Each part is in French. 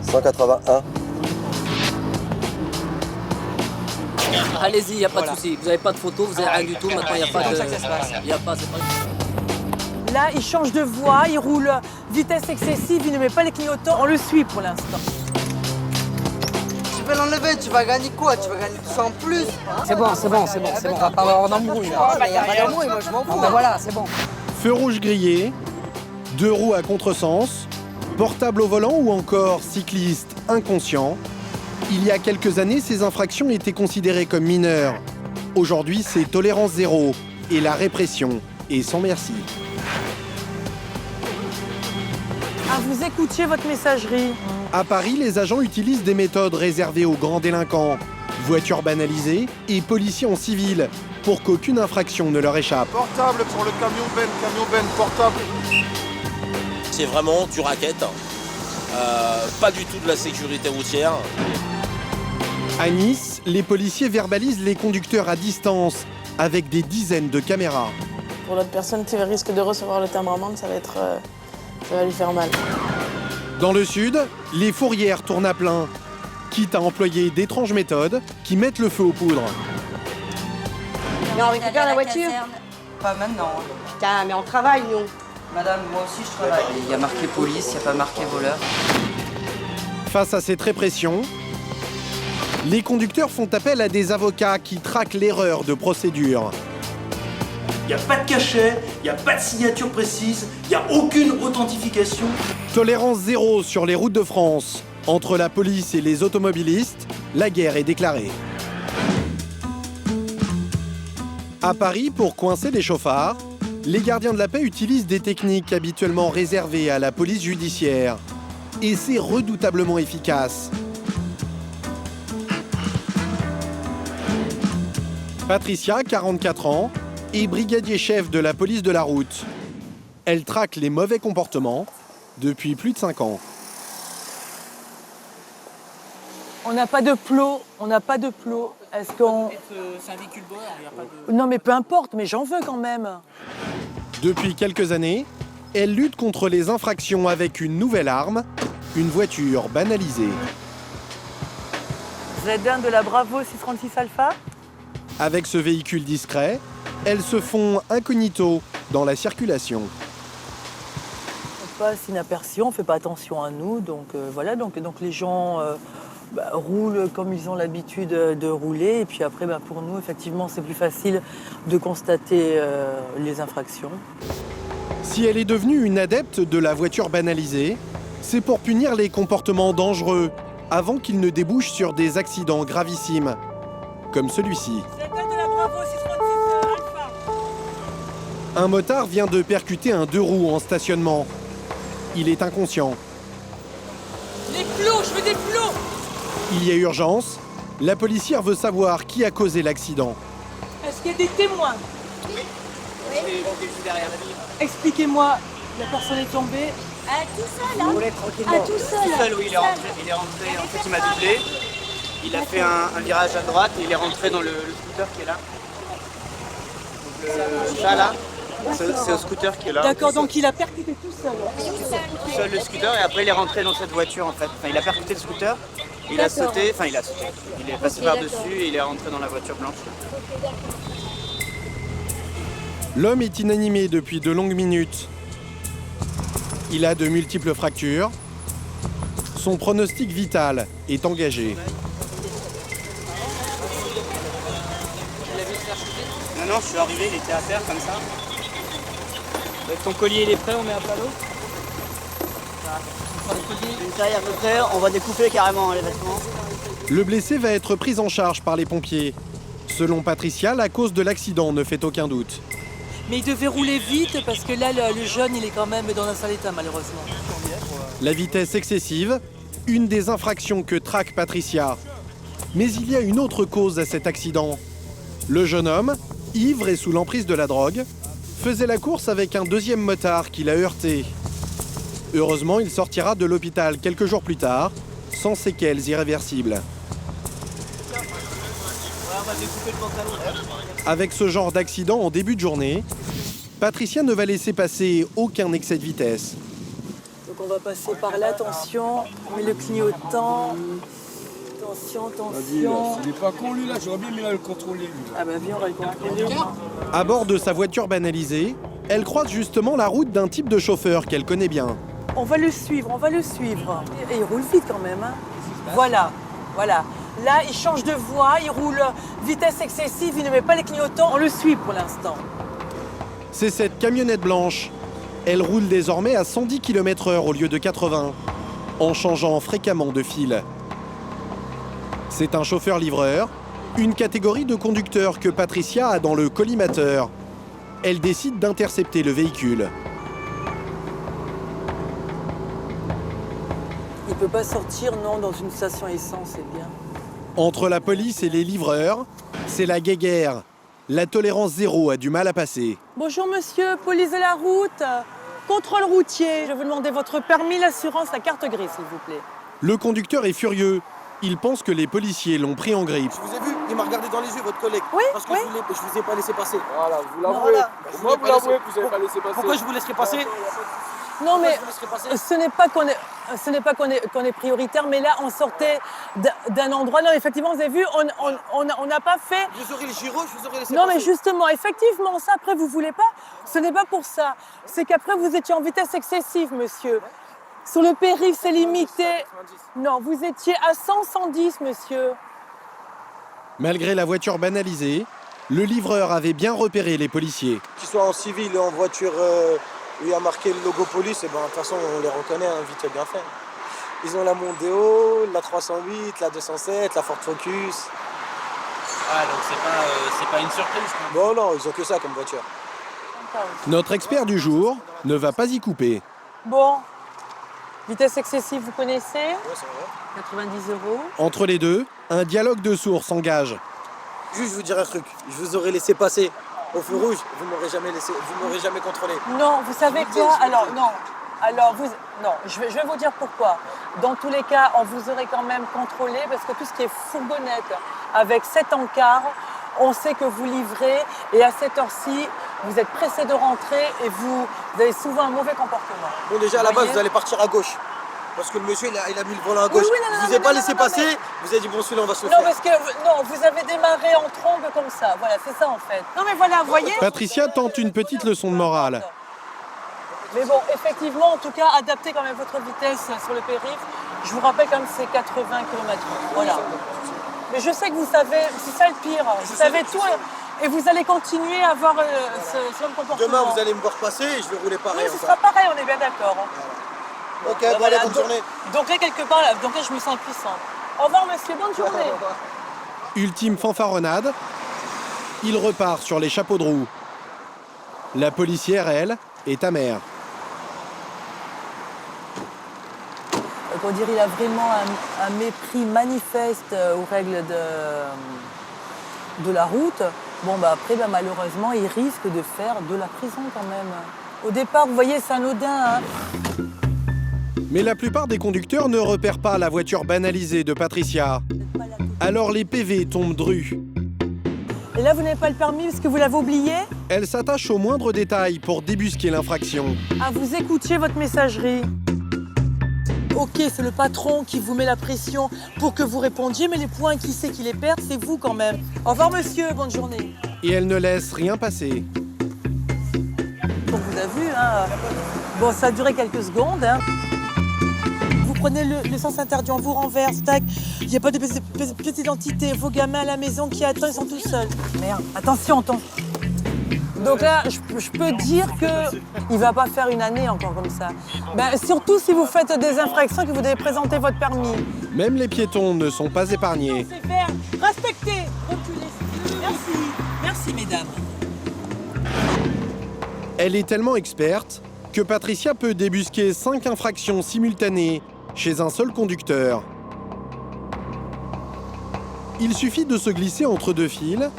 181. Allez-y, il n'y a pas de souci. Vous n'avez pas de photo, vous n'avez rien du tout. Maintenant, il n'y a pas de... Il y a pas, c'est pas... Là, il change de voie, il roule vitesse excessive, il ne met pas les clignotants. On le suit pour l'instant. Tu vas l'enlever, tu vas gagner quoi? Tu vas gagner tout ça en plus. C'est bon. On va pas avoir d'embrouille. Il n'y a pas d'embrouille, moi je m'en fous. Ben voilà, c'est bon. Feu rouge grillé, deux roues à contresens, portable au volant ou encore cycliste inconscient. Il y a quelques années, ces infractions étaient considérées comme mineures. Aujourd'hui, c'est tolérance zéro et la répression est sans merci. Ah, vous écoutiez votre messagerie. À Paris, les agents utilisent des méthodes réservées aux grands délinquants, voitures banalisées et policiers en civil, pour qu'aucune infraction ne leur échappe. Portable pour le camion Ben, portable. C'est vraiment du racket, pas du tout de la sécurité routière. À Nice, les policiers verbalisent les conducteurs à distance avec des dizaines de caméras. Pour l'autre personne qui risque de recevoir le timbre-amende, ça va lui faire mal. Dans le sud, les fourrières tournent à plein, quitte à employer d'étranges méthodes qui mettent le feu aux poudres. Mais on récupère la voiture? Pas maintenant. Tiens, mais on travaille, nous. Madame, moi aussi je travaille. Il y a marqué police, il n'y a pas marqué voleur. Face à cette répression, les conducteurs font appel à des avocats qui traquent l'erreur de procédure. Il n'y a pas de cachet, il n'y a pas de signature précise, il n'y a aucune authentification. Tolérance zéro sur les routes de France. Entre la police et les automobilistes, la guerre est déclarée. À Paris, pour coincer les chauffards, les gardiens de la paix utilisent des techniques habituellement réservées à la police judiciaire. Et c'est redoutablement efficace. Patricia, 44 ans, est brigadier chef de la police de la route. Elle traque les mauvais comportements depuis plus de 5 ans. On n'a pas de plot, Est-ce qu'on... C'est un véhicule bord, il n'y a pas de... Non mais peu importe, mais j'en veux quand même. Depuis quelques années, elle lutte contre les infractions avec une nouvelle arme, une voiture banalisée. Z1 de la Bravo 636 Alpha. Avec ce véhicule discret, elles se font incognito dans la circulation. On passe inaperçu, on ne fait pas attention à nous, donc voilà, donc les gens roulent comme ils ont l'habitude de rouler, et puis après pour nous, effectivement, c'est plus facile de constater les infractions. Si elle est devenue une adepte de la voiture banalisée, c'est pour punir les comportements dangereux, avant qu'ils ne débouchent sur des accidents gravissimes, comme celui-ci. Un motard vient de percuter un 2 roues en stationnement. Il est inconscient. Les plots, je veux des plots! Il y a urgence. La policière veut savoir qui a causé l'accident. Est-ce qu'il y a des témoins? Oui. Expliquez-moi, la personne est tombée. Tout seul, hein? Tout seul. Oui, il est rentré, en fait il m'a doublé. Il a fait un virage à droite et il est rentré dans le scooter qui est là. Donc ça là, c'est au scooter qui est là. D'accord, donc il a percuté tout seul. Tout seul le scooter et après il est rentré dans cette voiture en fait. Enfin, il a percuté le scooter, il a sauté. Il est passé par-dessus et il est rentré dans la voiture blanche. L'homme est inanimé depuis de longues minutes. Il a de multiples fractures. Son pronostic vital est engagé. Non, je suis arrivé, il était à terre comme ça. Avec ton collier, il est prêt, on met à plat l'eau. Une taille à peu près, on va découper carrément les vêtements. Le blessé va être pris en charge par les pompiers. Selon Patricia, la cause de l'accident ne fait aucun doute. Mais il devait rouler vite parce que là, le jeune, il est quand même dans un sale état, malheureusement. La vitesse excessive, une des infractions que traque Patricia. Mais il y a une autre cause à cet accident. Le jeune homme, ivre et sous l'emprise de la drogue, faisait la course avec un deuxième motard qui l'a heurté. Heureusement, il sortira de l'hôpital quelques jours plus tard, sans séquelles irréversibles. Avec ce genre d'accident en début de journée, Patricia ne va laisser passer aucun excès de vitesse. Donc on va passer par là, attention, on met le clignotant. Attention, attention. Il est pas con lui là, j'aurais bien mis là le contrôler lui. Ah bah viens, on va le contrôler. À bord de sa voiture banalisée, elle croise justement la route d'un type de chauffeur qu'elle connaît bien. On va le suivre, on va le suivre. Et il roule vite quand même. Hein. Voilà, voilà. Là, il change de voie, il roule vitesse excessive, il ne met pas les clignotants. On le suit pour l'instant. C'est cette camionnette blanche. Elle roule désormais à 110 km/h au lieu de 80, en changeant fréquemment de fil. C'est un chauffeur-livreur, une catégorie de conducteurs que Patricia a dans le collimateur. Elle décide d'intercepter le véhicule. Il ne peut pas sortir, non, dans une station essence, c'est bien. Entre la police et les livreurs, c'est la guéguerre. La tolérance zéro a du mal à passer. Bonjour monsieur, police de la route, contrôle routier. Je vais vous demander votre permis, l'assurance, la carte grise, s'il vous plaît. Le conducteur est furieux. Il pense que les policiers l'ont pris en grippe. Je vous ai vu, il m'a regardé dans les yeux, votre collègue. Oui, parce que oui. je vous ai pas laissé passer. Voilà, vous l'avouez. Voilà. Moi vous l'avouez que vous avez pas laissé passer. Pourquoi je vous laisserai passer? Non mais Je vous laisserai passer. ce n'est pas qu'on est prioritaire, mais là on sortait d'un endroit. Non, effectivement, vous avez vu, on n'a pas fait. Je vous aurais les gyros, je vous aurais laissé Non passer. mais justement, effectivement, ça après vous voulez pas. Ce n'est pas pour ça. C'est qu'après vous étiez en vitesse excessive, monsieur. Sur le périph', c'est limité. Non, vous étiez à 110, monsieur. Malgré la voiture banalisée, le livreur avait bien repéré les policiers. Qu'ils soient en civil ou en voiture où il y a marqué le logo police, et ben, de toute façon on les reconnaît, hein, vite bien fait. Ils ont la Mondeo, la 308, la 207, la Ford Focus. Ah donc c'est pas une surprise quoi. Bon non, ils ont que ça comme voiture. Notre expert du jour ne va pas y couper. Bon, vitesse excessive, vous connaissez? Ouais, c'est vrai. 90 €. Entre les deux, un dialogue de sourds s'engage. Juste vous dire un truc, je vous aurais laissé passer au feu rouge, vous m'aurez jamais contrôlé. Non, vous savez quoi? Alors, non. Alors, non, je vais vous dire pourquoi. Dans tous les cas, on vous aurait quand même contrôlé parce que tout ce qui est fourgonnette avec 7 encarts, on sait que vous livrez et à cette heure-ci, vous êtes pressé de rentrer et vous avez souvent un mauvais comportement. Bon déjà à la base voyez vous allez partir à gauche. Parce que le monsieur il a mis le volant à gauche. Oui, non, je vous ai non, pas non, laissé non, passer, mais- vous avez dit bon celui-là on va se le Non, faire. parce que non, vous avez démarré en trombe comme ça. Voilà, c'est ça en fait. Non, mais voilà, vous voyez. Patricia tente une petite leçon de morale. Mais bon, effectivement, en tout cas, adaptez quand même votre vitesse sur le périph'. Je vous rappelle quand même c'est 80 km/h. Voilà. Mais je sais que vous savez, c'est ça le pire. Vous savez tout et vous allez continuer à avoir ce même comportement. Demain vous allez me voir passer et je vais rouler Oui, pareil. ce sera pareil, on est bien d'accord. Ok, bon allez, bonne journée. Donc là, quelque part, donc là, je me sens impuissante. Au revoir, monsieur, bonne journée. Ultime fanfaronnade, il repart sur les chapeaux de roue. La policière, elle, est amère. Pour dire, il a vraiment un mépris manifeste aux règles de la route. Bon, bah après, bah, malheureusement, il risque de faire de la prison quand même. Au départ, vous voyez, c'est anodin. Hein. Mais la plupart des conducteurs ne repèrent pas la voiture banalisée de Patricia. Alors les PV tombent drus. Et là, vous n'avez pas le permis parce que vous l'avez oublié? Elle s'attache aux moindres détails pour débusquer l'infraction. Ah, vous écoutiez votre messagerie. Ok, c'est le patron qui vous met la pression pour que vous répondiez, mais les points, qui c'est qui les perd? C'est vous quand même. Au revoir, monsieur, bonne journée. Et elle ne laisse rien passer. Bon, vous avez vu, hein. Bon, ça a duré quelques secondes, hein. Vous prenez le sens interdit, on vous renverse, tac. Il n'y a pas de pièce d'identité. Vos gamins à la maison qui attendent, ils sont tout seuls. Merde, attention, attends. Donc là, je peux dire qu'il ne va pas faire une année encore comme ça. Ben, surtout si vous faites des infractions et que vous devez présenter votre permis. Même les piétons ne sont pas épargnés. C'est vert. Respectez. Reculez. Merci. Merci, mesdames. Elle est tellement experte que Patricia peut débusquer 5 infractions simultanées chez un seul conducteur. Il suffit de se glisser entre deux fils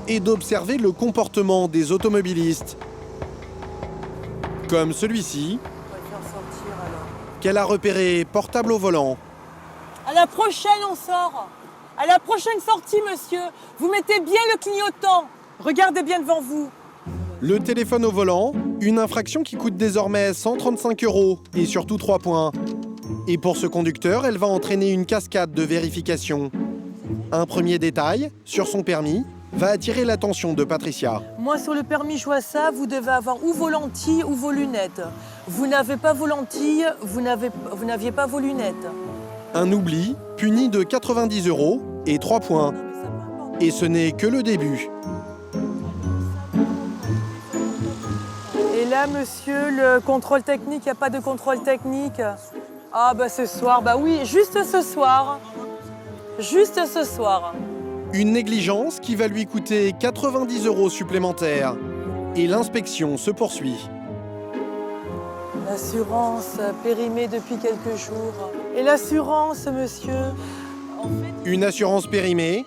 et d'observer le comportement des automobilistes. Comme celui-ci, qu'elle a repéré portable au volant. À la prochaine, on sort. À la prochaine sortie, monsieur. Vous mettez bien le clignotant. Regardez bien devant vous. Le téléphone au volant, une infraction qui coûte désormais 135 € et surtout 3 points. Et pour ce conducteur, elle va entraîner une cascade de vérifications. Un premier détail, sur son permis, va attirer l'attention de Patricia. Moi, sur le permis, je vois ça, vous devez avoir ou vos lentilles ou vos lunettes. Vous n'avez pas vos lentilles, vous n'aviez pas vos lunettes. Un oubli, puni de 90 € et 3 points. Et ce n'est que le début. Et là, monsieur, le contrôle technique, il n'y a pas de contrôle technique. Ah, bah ce soir, bah oui, juste ce soir. Juste ce soir. Une négligence qui va lui coûter 90 € supplémentaires. Et l'inspection se poursuit. L'assurance périmée depuis quelques jours. Et l'assurance, monsieur? Une assurance périmée,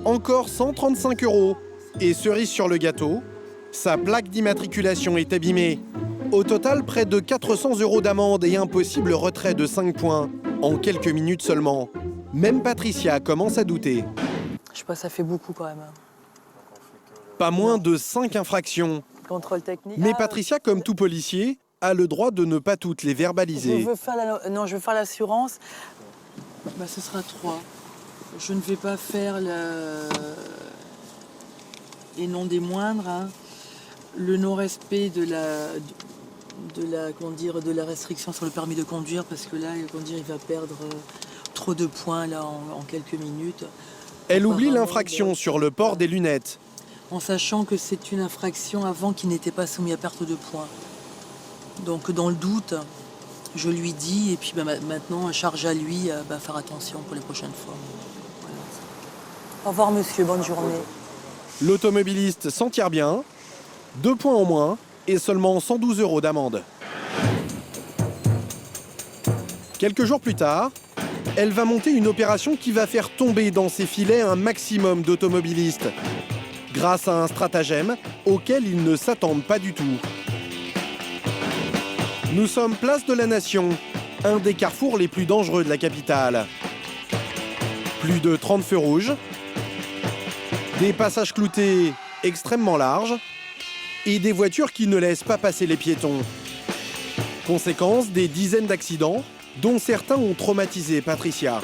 encore 135 €. Et cerise sur le gâteau, sa plaque d'immatriculation est abîmée. Au total, près de 400 € d'amende et un possible retrait de 5 points, en quelques minutes seulement. Même Patricia commence à douter. Je sais pas, ça fait beaucoup quand même. Pas moins de 5 infractions. Contrôle technique. Mais Patricia, comme tout policier, a le droit de ne pas toutes les verbaliser. Je veux faire l'assurance. Bah, ce sera 3. Je ne vais pas faire et non des moindres, hein, le non-respect de la restriction sur le permis de conduire, parce que là, il va perdre trop de points là, en quelques minutes. Elle oublie l'infraction sur le port des lunettes. En sachant que c'est une infraction avant qui n'était pas soumise à perte de points. Donc dans le doute, je lui dis, et puis maintenant, charge à lui à faire attention pour les prochaines fois. Voilà. Au revoir monsieur, bonne journée. L'automobiliste s'en tire bien, 2 points en moins et seulement 112 € d'amende. Quelques jours plus tard, elle va monter une opération qui va faire tomber dans ses filets un maximum d'automobilistes, grâce à un stratagème auquel ils ne s'attendent pas du tout. Nous sommes place de la Nation, un des carrefours les plus dangereux de la capitale. Plus de 30 feux rouges, des passages cloutés extrêmement larges et des voitures qui ne laissent pas passer les piétons. Conséquence, des dizaines d'accidents, dont certains ont traumatisé Patricia.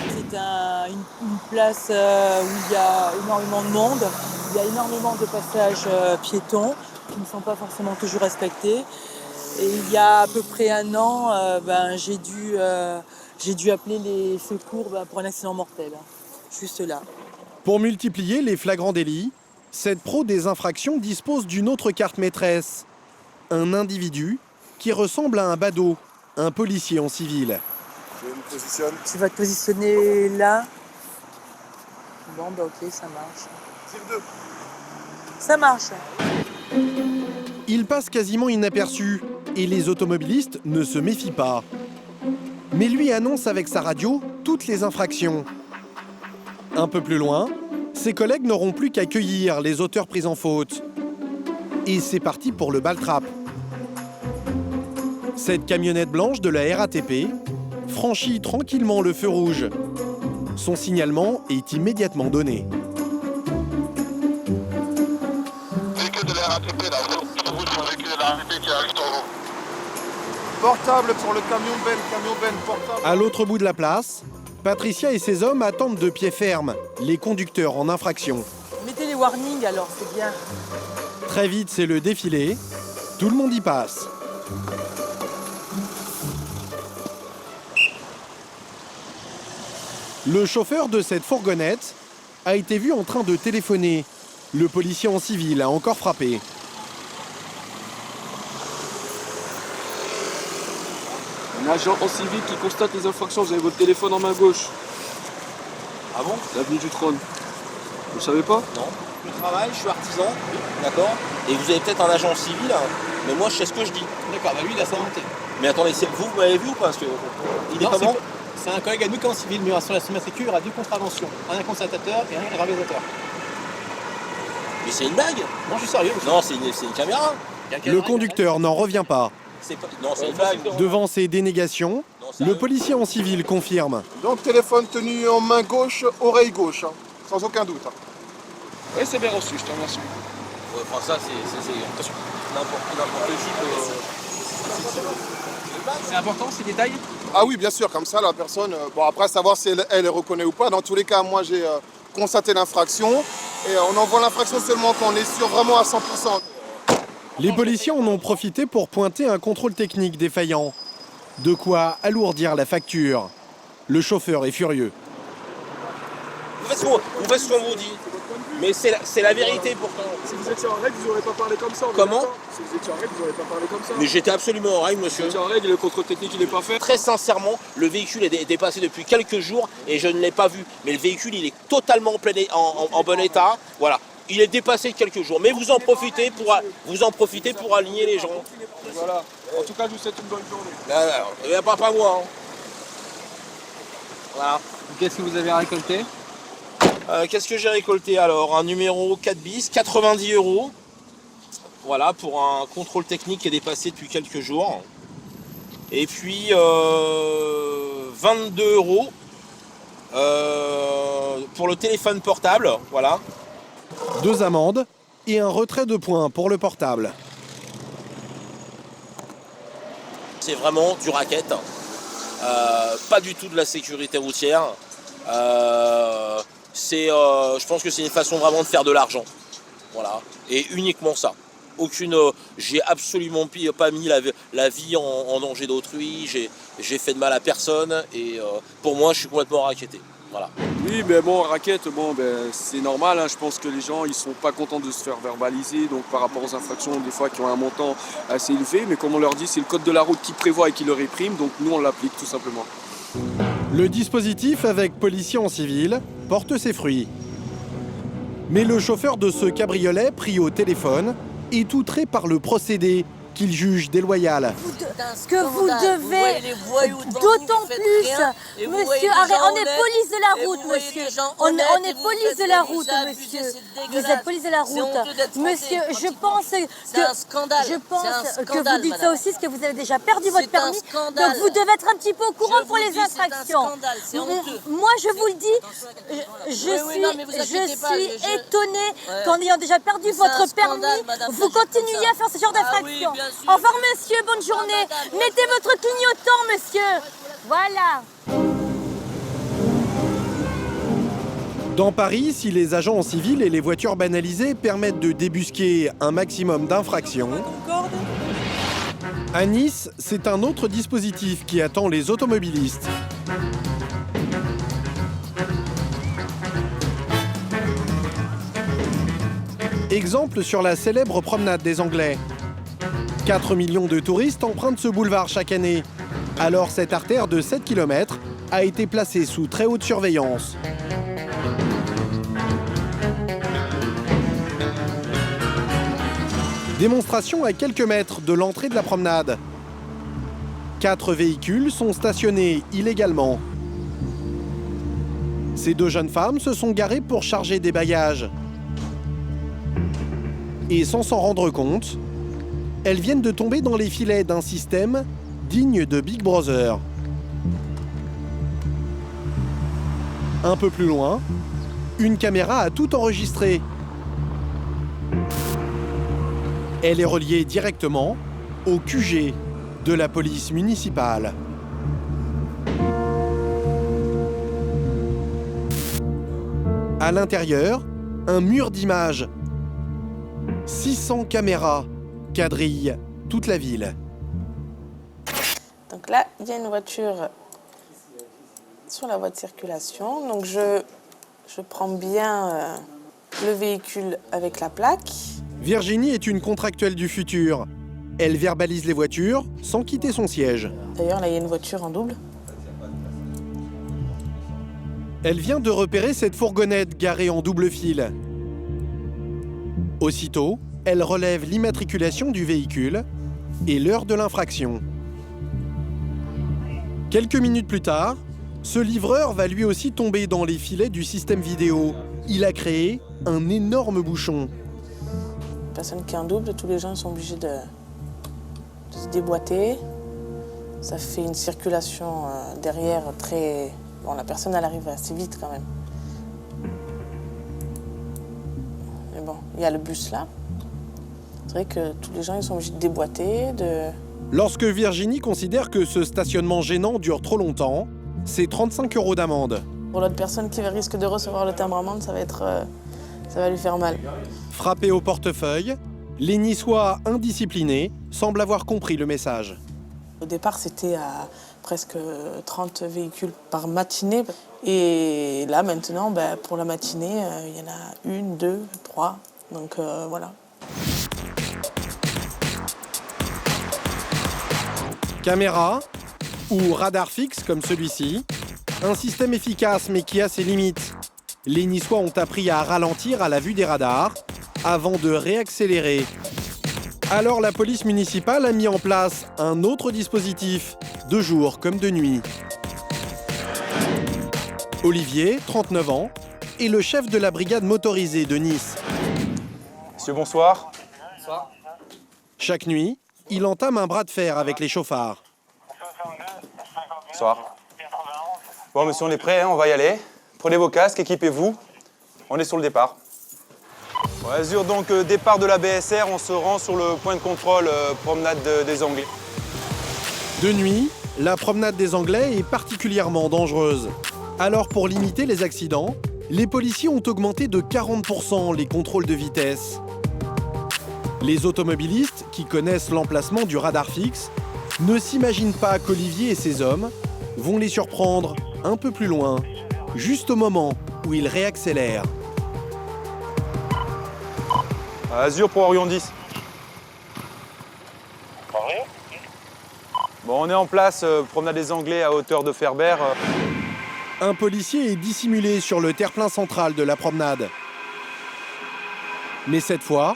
C'est une place où il y a énormément de monde, il y a énormément de passages piétons qui ne sont pas forcément toujours respectés. Et il y a à peu près 1 an, j'ai dû appeler les secours pour un accident mortel, juste là. Pour multiplier les flagrants délits, cette pro des infractions dispose d'une autre carte maîtresse. Un individu qui ressemble à un badaud, un policier en civil. Je me positionne. Tu vas te positionner là. Bon, ok, ça marche. Tire 2. Ça marche. Il passe quasiment inaperçu et les automobilistes ne se méfient pas. Mais lui annonce avec sa radio toutes les infractions. Un peu plus loin, ses collègues n'auront plus qu'à cueillir les auteurs pris en faute. Et c'est parti pour le baltrap. Cette camionnette blanche de la RATP franchit tranquillement le feu rouge. Son signalement est immédiatement donné. Véhicule de la RATP, là, rouge, véhicule de la RATP qui arrive en haut. Portable pour le camion Ben, portable. À l'autre bout de la place, Patricia et ses hommes attendent de pied ferme les conducteurs en infraction. Mettez les warnings alors, c'est bien. Très vite, c'est le défilé. Tout le monde y passe. Le chauffeur de cette fourgonnette a été vu en train de téléphoner. Le policier en civil a encore frappé. Un agent en civil qui constate les infractions, vous avez votre téléphone en main gauche. Ah bon? L'avenue du Trône. Vous savez pas? Non. Je travaille, je suis artisan, d'accord? Et vous avez peut-être un agent civil, hein, mais moi je sais ce que je dis. D'accord, bah lui il a sa montée. Mais attendez, vous m'avez vu ou pas? Parce que il est Non, comment? C'est un collègue à nous qui est en civil, mais sur la sécurité, il y aura 2 contraventions. Un constatateur et un aggravateur. Mais c'est une blague? Non, je suis sérieux. Non, c'est une caméra. Le conducteur n'en revient pas. Non, c'est une blague. Devant ces dénégations, le policier en civil confirme. Donc téléphone tenu en main gauche, oreille gauche, hein, sans aucun doute. Oui, c'est bien reçu, je te remercie. enfin ça c'est n'importe qui. C'est important ces détails? Ah oui, bien sûr, comme ça la personne, bon après savoir si elle est reconnue ou pas, dans tous les cas moi j'ai constaté l'infraction et on envoie l'infraction seulement quand on est sûr vraiment à 100%. Les policiers en ont profité pour pointer un contrôle technique défaillant. De quoi alourdir la facture. Le chauffeur est furieux. Vous faites ce qu'on vous dit. Mais c'est la vérité pourtant. Si vous étiez en règle, vous n'aurez pas parlé comme ça. Comment? Si vous étiez en règle, vous n'aurez pas parlé comme ça. Mais j'étais absolument en règle, monsieur. Vous étiez en règle et le contrôle technique, il n'est pas fait. Très sincèrement, le véhicule est dépassé depuis quelques jours et je ne l'ai pas vu. Mais le véhicule, il est totalement en bon état. Voilà. Il est dépassé de quelques jours. Mais vous en profitez pour aligner les gens. Voilà. En tout cas, je vous souhaite une bonne journée. Pas moi. Hein. Voilà. Qu'est-ce que vous avez récolté? Qu'est-ce que j'ai récolté alors? Un numéro 4 bis, 90 €. Voilà, pour un contrôle technique qui est dépassé depuis quelques jours. Et puis 22 € pour le téléphone portable. Voilà. 2 amendes et un retrait de points pour le portable. C'est vraiment du racket. Pas du tout de la sécurité routière. Je pense que c'est une façon vraiment de faire de l'argent. Voilà. Et uniquement ça. J'ai absolument pas mis la vie en danger d'autrui. J'ai fait de mal à personne. Et pour moi, je suis complètement racketté. Voilà. Oui, mais bon, racket, c'est normal. Hein. Je pense que les gens, ils sont pas contents de se faire verbaliser. Donc, par rapport aux infractions, des fois, qui ont un montant assez élevé. Mais comme on leur dit, c'est le code de la route qui prévoit et qui le réprime. Donc, nous, on l'applique tout simplement. Le dispositif avec policiers en civil porte ses fruits. Mais le chauffeur de ce cabriolet pris au téléphone est outré par le procédé qu'il juge déloyal. Que vous devez d'autant plus, monsieur, arrête, on est police de la route, monsieur. On est police de la route, monsieur. Vous êtes police de la route. Monsieur, je pense que vous dites ça aussi, parce que vous avez déjà perdu votre permis. Donc vous devez être un petit peu au courant pour les infractions. Moi, je vous le dis, je suis étonnée qu'en ayant déjà perdu votre permis, vous continuiez à faire ce genre d'infraction. Au revoir, monsieur, bonne journée. Mettez votre clignotant, monsieur. Voilà. Dans Paris, si les agents en civil et les voitures banalisées permettent de débusquer un maximum d'infractions, à Nice, c'est un autre dispositif qui attend les automobilistes. Exemple sur la célèbre promenade des Anglais. 4 millions de touristes empruntent ce boulevard chaque année. Alors cette artère de 7 km a été placée sous très haute surveillance. Démonstration à quelques mètres de l'entrée de la promenade. 4 véhicules sont stationnés illégalement. Ces 2 jeunes femmes se sont garées pour charger des bagages. Et sans s'en rendre compte, elles viennent de tomber dans les filets d'un système digne de Big Brother. Un peu plus loin, une caméra a tout enregistré. Elle est reliée directement au QG de la police municipale. À l'intérieur, un mur d'images. 600 caméras quadrillent toute la ville. Donc là, il y a une voiture sur la voie de circulation. Donc je prends bien le véhicule avec la plaque. Virginie est une contractuelle du futur. Elle verbalise les voitures sans quitter son siège. D'ailleurs, là, il y a une voiture en double. Elle vient de repérer cette fourgonnette garée en double fil. Aussitôt, elle relève l'immatriculation du véhicule et l'heure de l'infraction. Quelques minutes plus tard, ce livreur va lui aussi tomber dans les filets du système vidéo. Il a créé un énorme bouchon. Personne qui est en double, tous les gens sont obligés de se déboîter. Ça fait une circulation derrière très... Bon, la personne, elle arrive assez vite quand même. Mais bon, il y a le bus là. C'est vrai que tous les gens ils sont obligés de déboîter, de... Lorsque Virginie considère que ce stationnement gênant dure trop longtemps, c'est 35 € d'amende. Pour l'autre personne qui risque de recevoir le timbre-amende, ça va lui faire mal. Frappés au portefeuille, les Niçois indisciplinés semblent avoir compris le message. Au départ, c'était à presque 30 véhicules par matinée. Et là, maintenant, pour la matinée, il y en a 1, 2, 3. Donc voilà. Caméra ou radar fixe comme celui-ci, un système efficace mais qui a ses limites. Les Niçois ont appris à ralentir à la vue des radars avant de réaccélérer. Alors la police municipale a mis en place un autre dispositif, de jour comme de nuit. Olivier, 39 ans, est le chef de la brigade motorisée de Nice. Monsieur, bonsoir. Bonsoir. Chaque nuit, il entame un bras de fer avec les chauffards. Bonsoir. Bon, monsieur, on est prêt, hein, on va y aller. Prenez vos casques, équipez-vous. On est sur le départ. Bon, Azur, donc départ de la BSR, on se rend sur le point de contrôle promenade des Anglais. De nuit, la promenade des Anglais est particulièrement dangereuse. Alors pour limiter les accidents, les policiers ont augmenté de 40% les contrôles de vitesse. Les automobilistes, qui connaissent l'emplacement du radar fixe, ne s'imaginent pas qu'Olivier et ses hommes vont les surprendre un peu plus loin, juste au moment où ils réaccélèrent. Azur pour Orion 10. Bon, on est en place, promenade des Anglais à hauteur de Ferber. Un policier est dissimulé sur le terre-plein central de la promenade. Mais cette fois,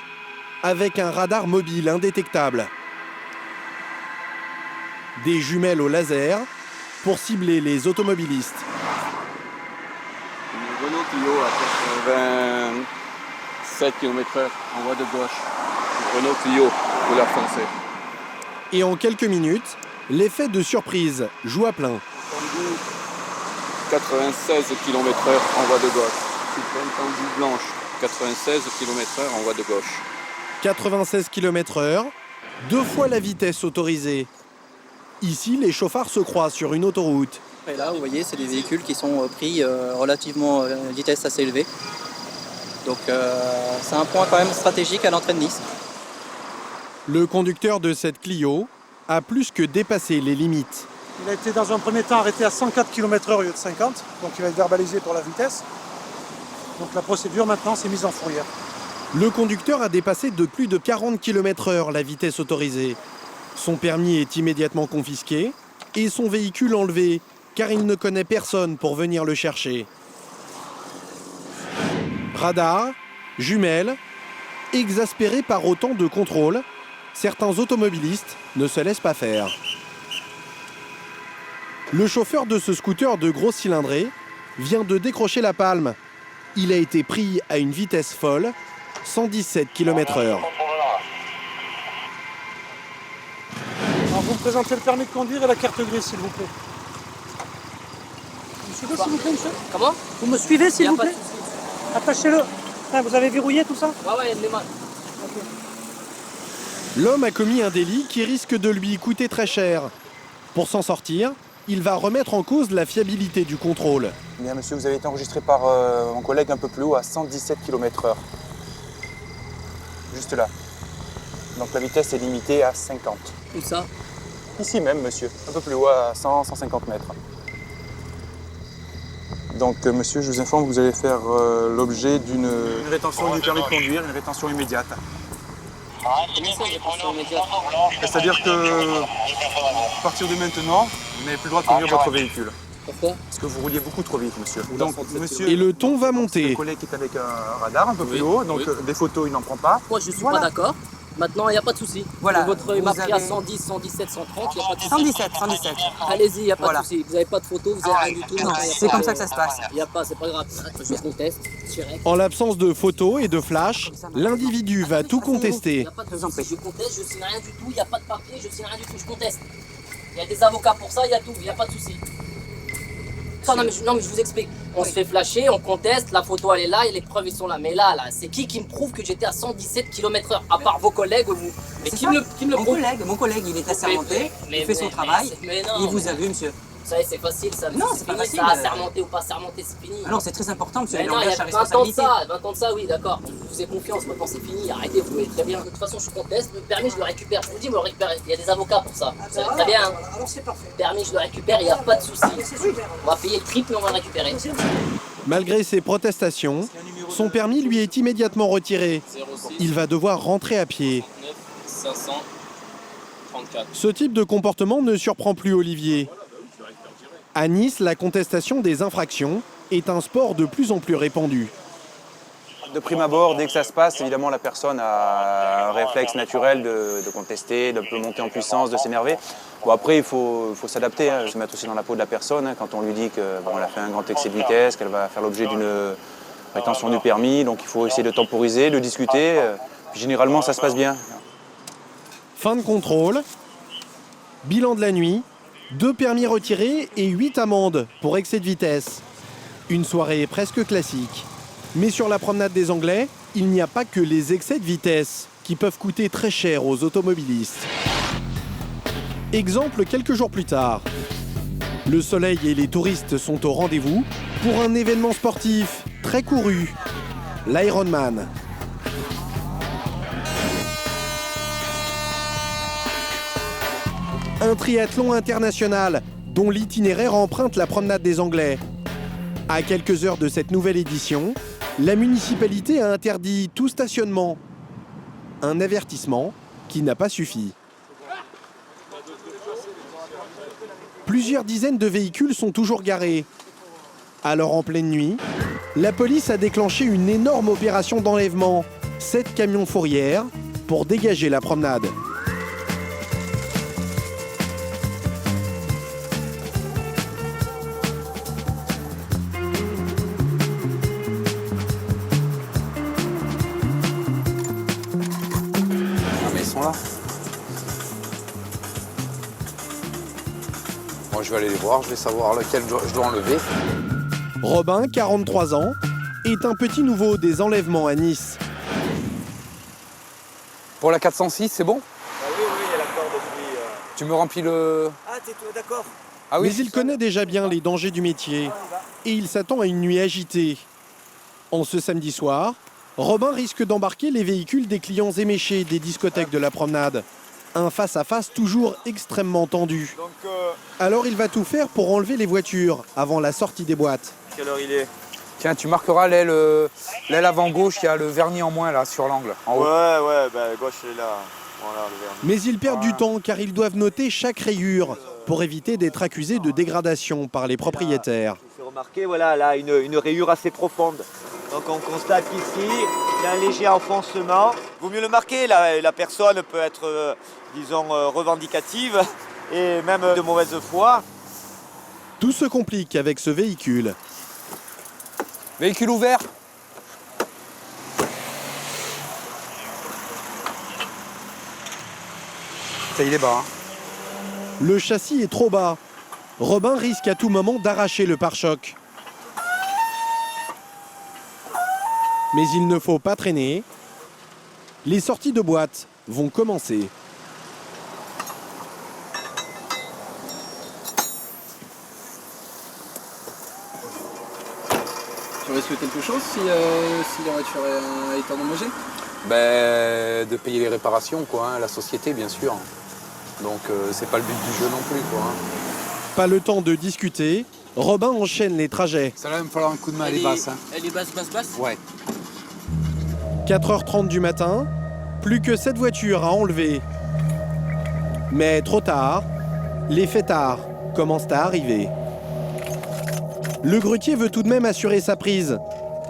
avec un radar mobile indétectable. Des jumelles au laser pour cibler les automobilistes. Une Renault Clio à 87 km/h en voie de gauche. Une Renault Clio, couleur foncée. Et en quelques minutes, l'effet de surprise joue à plein. 96 km/h en voie de gauche. Citroën Tandy blanche, 96 km/h en voie de gauche. 96 km/h, 2 fois la vitesse autorisée. Ici, les chauffards se croisent sur une autoroute. Et là, vous voyez, c'est des véhicules qui sont pris relativement à une vitesse assez élevée. Donc c'est un point quand même stratégique à l'entrée de Nice. Le conducteur de cette Clio a plus que dépassé les limites. Il a été dans un premier temps arrêté à 104 km/h au lieu de 50, donc il va être verbalisé pour la vitesse. Donc la procédure maintenant s'est mise en fourrière. Le conducteur a dépassé de plus de 40 km/h la vitesse autorisée. Son permis est immédiatement confisqué et son véhicule enlevé, car il ne connaît personne pour venir le chercher. Radar, jumelles, exaspérés par autant de contrôles, certains automobilistes ne se laissent pas faire. Le chauffeur de ce scooter de grosse cylindrée vient de décrocher la palme. Il a été pris à une vitesse folle, 117 km/h. Alors vous me présentez le permis de conduire et la carte grise, s'il vous plaît. Vous me suivez, s'il vous plaît, monsieur? Comment? Vous me suivez, s'il vous plaît? Attachez-le. Ah, vous avez verrouillé tout ça? Ouais, les mains. Okay. L'homme a commis un délit qui risque de lui coûter très cher. Pour s'en sortir, il va remettre en cause la fiabilité du contrôle. Bien, monsieur, vous avez été enregistré par mon collègue un peu plus haut à 117 km/h. Juste là. Donc la vitesse est limitée à 50. Où ça? Ici même, monsieur. Un peu plus haut, à 100-150 mètres. Donc, monsieur, je vous informe que vous allez faire l'objet d'une rétention du permis de conduire, une rétention immédiate. C'est-à-dire que, à partir de maintenant, vous n'avez plus le droit de conduire votre véhicule. Pourquoi? Parce que vous rouliez beaucoup trop vite, monsieur. Donc, monsieur, et le ton va monter. Le collègue qui est avec un radar un peu plus haut, donc des photos, il n'en prend pas. Moi, je suis pas d'accord. Maintenant, il n'y a pas de souci. Voilà. Il m'a pris à 110, 117, 130, il n'y a pas de souci. 117. Allez-y, il n'y a pas de souci. Vous n'avez pas de photos, vous n'avez rien du tout. Non, c'est comme ça que ça se passe. Il n'y a pas, c'est pas grave. Je conteste. En l'absence de photos et de flash, l'individu va tout contester. Il n'y a pas de souci. Je conteste, je signe rien du tout. Il n'y a pas de papier, je signe rien du tout. Je conteste. Il y a des avocats pour ça, il y a tout. Il n'y a pas de souci. Non mais je vous explique. On se fait flasher, on conteste, la photo elle est là et les preuves ils sont là. Mais là, c'est qui me prouve que j'étais à 117 km/h à part vos collègues ou vous? Mais qui me le prouve? Mon collègue, il est assermenté, il fait son travail, il vous a vu, monsieur. Vous savez, c'est facile, ça. Non, c'est pas fini, facile. Ça, assermenté ou pas assermenté, c'est fini. Ah non, c'est très important, monsieur. Mais Il non, il y engage a sa 20 ans de responsabilité. ça, 20 ans de ça, oui, d'accord. Je vous ai confiance, maintenant c'est fini, arrêtez, vous voyez très bien. De toute façon, je conteste, le permis, je le récupère. Je vous dis, vous le récupérez. Il y a des avocats pour ça. Vous savez très bien. Hein. Alors c'est parfait. Le permis, je le récupère, il n'y a pas de souci. On va payer le triple, mais on va le récupérer. Malgré ses protestations, son permis lui est immédiatement retiré. Il va devoir rentrer à pied. 534. Ce type de comportement ne surprend plus Olivier. À Nice, la contestation des infractions est un sport de plus en plus répandu. De prime abord, dès que ça se passe, évidemment, la personne a un réflexe naturel de contester, de monter en puissance, de s'énerver. Bon, après, il faut s'adapter, se mettre aussi dans la peau de la personne. Quand on lui dit qu'elle a fait un grand excès de vitesse, qu'elle va faire l'objet d'une rétention du permis, donc il faut essayer de temporiser, de discuter. Puis, généralement, ça se passe bien. Fin de contrôle, bilan de la nuit, 2 permis retirés et 8 amendes pour excès de vitesse. Une soirée presque classique. Mais sur la promenade des Anglais, il n'y a pas que les excès de vitesse qui peuvent coûter très cher aux automobilistes. Exemple quelques jours plus tard. Le soleil et les touristes sont au rendez-vous pour un événement sportif très couru, l'Ironman. Un triathlon international dont l'itinéraire emprunte la promenade des Anglais. À quelques heures de cette nouvelle édition, la municipalité a interdit tout stationnement. Un avertissement qui n'a pas suffi. Plusieurs dizaines de véhicules sont toujours garés. Alors en pleine nuit, la police a déclenché une énorme opération d'enlèvement. 7 camions fourrières pour dégager la promenade. Là. Moi je vais aller les voir, je vais savoir lequel je dois enlever. Robin, 43 ans, est un petit nouveau des enlèvements à Nice. Pour la 406, c'est bon? Oui, il y a l'accord depuis... Tu me remplis le... Ah, t'es d'accord. Ah oui. Mais il connaît déjà bien les dangers du métier et il s'attend à une nuit agitée. En ce samedi soir, Robin risque d'embarquer les véhicules des clients éméchés des discothèques de la promenade. Un face-à-face toujours extrêmement tendu. Alors il va tout faire pour enlever les voitures avant la sortie des boîtes. Quelle heure il est? Tiens, tu marqueras l'aile avant gauche, il y a le vernis en moins là, sur l'angle. Ouais, gauche il est là. Voilà, le vernis. Mais ils perdent du temps car ils doivent noter chaque rayure pour éviter d'être accusés de dégradation par les propriétaires. Je vous fais remarquer, voilà, là, une rayure assez profonde. Donc on constate qu'ici, il y a un léger enfoncement. Vaut mieux le marquer, la personne peut être, disons, revendicative et même de mauvaise foi. Tout se complique avec ce véhicule. Véhicule ouvert. Ça, il est bas. Hein. Le châssis est trop bas. Robin risque à tout moment d'arracher le pare-choc. Mais il ne faut pas traîner. Les sorties de boîte vont commencer. Tu aurais souhaité quelque chose si la voiture est endommagée? De payer les réparations, quoi, hein, la société, bien sûr. Donc c'est pas le but du jeu non plus, quoi. Hein. Pas le temps de discuter. Robin enchaîne les trajets. Ça va me falloir un coup de main, elle est basse. Hein. Elle est basse? Ouais. 4h30 du matin, plus que 7 voitures à enlever. Mais trop tard, les fêtards commencent à arriver. Le grutier veut tout de même assurer sa prise.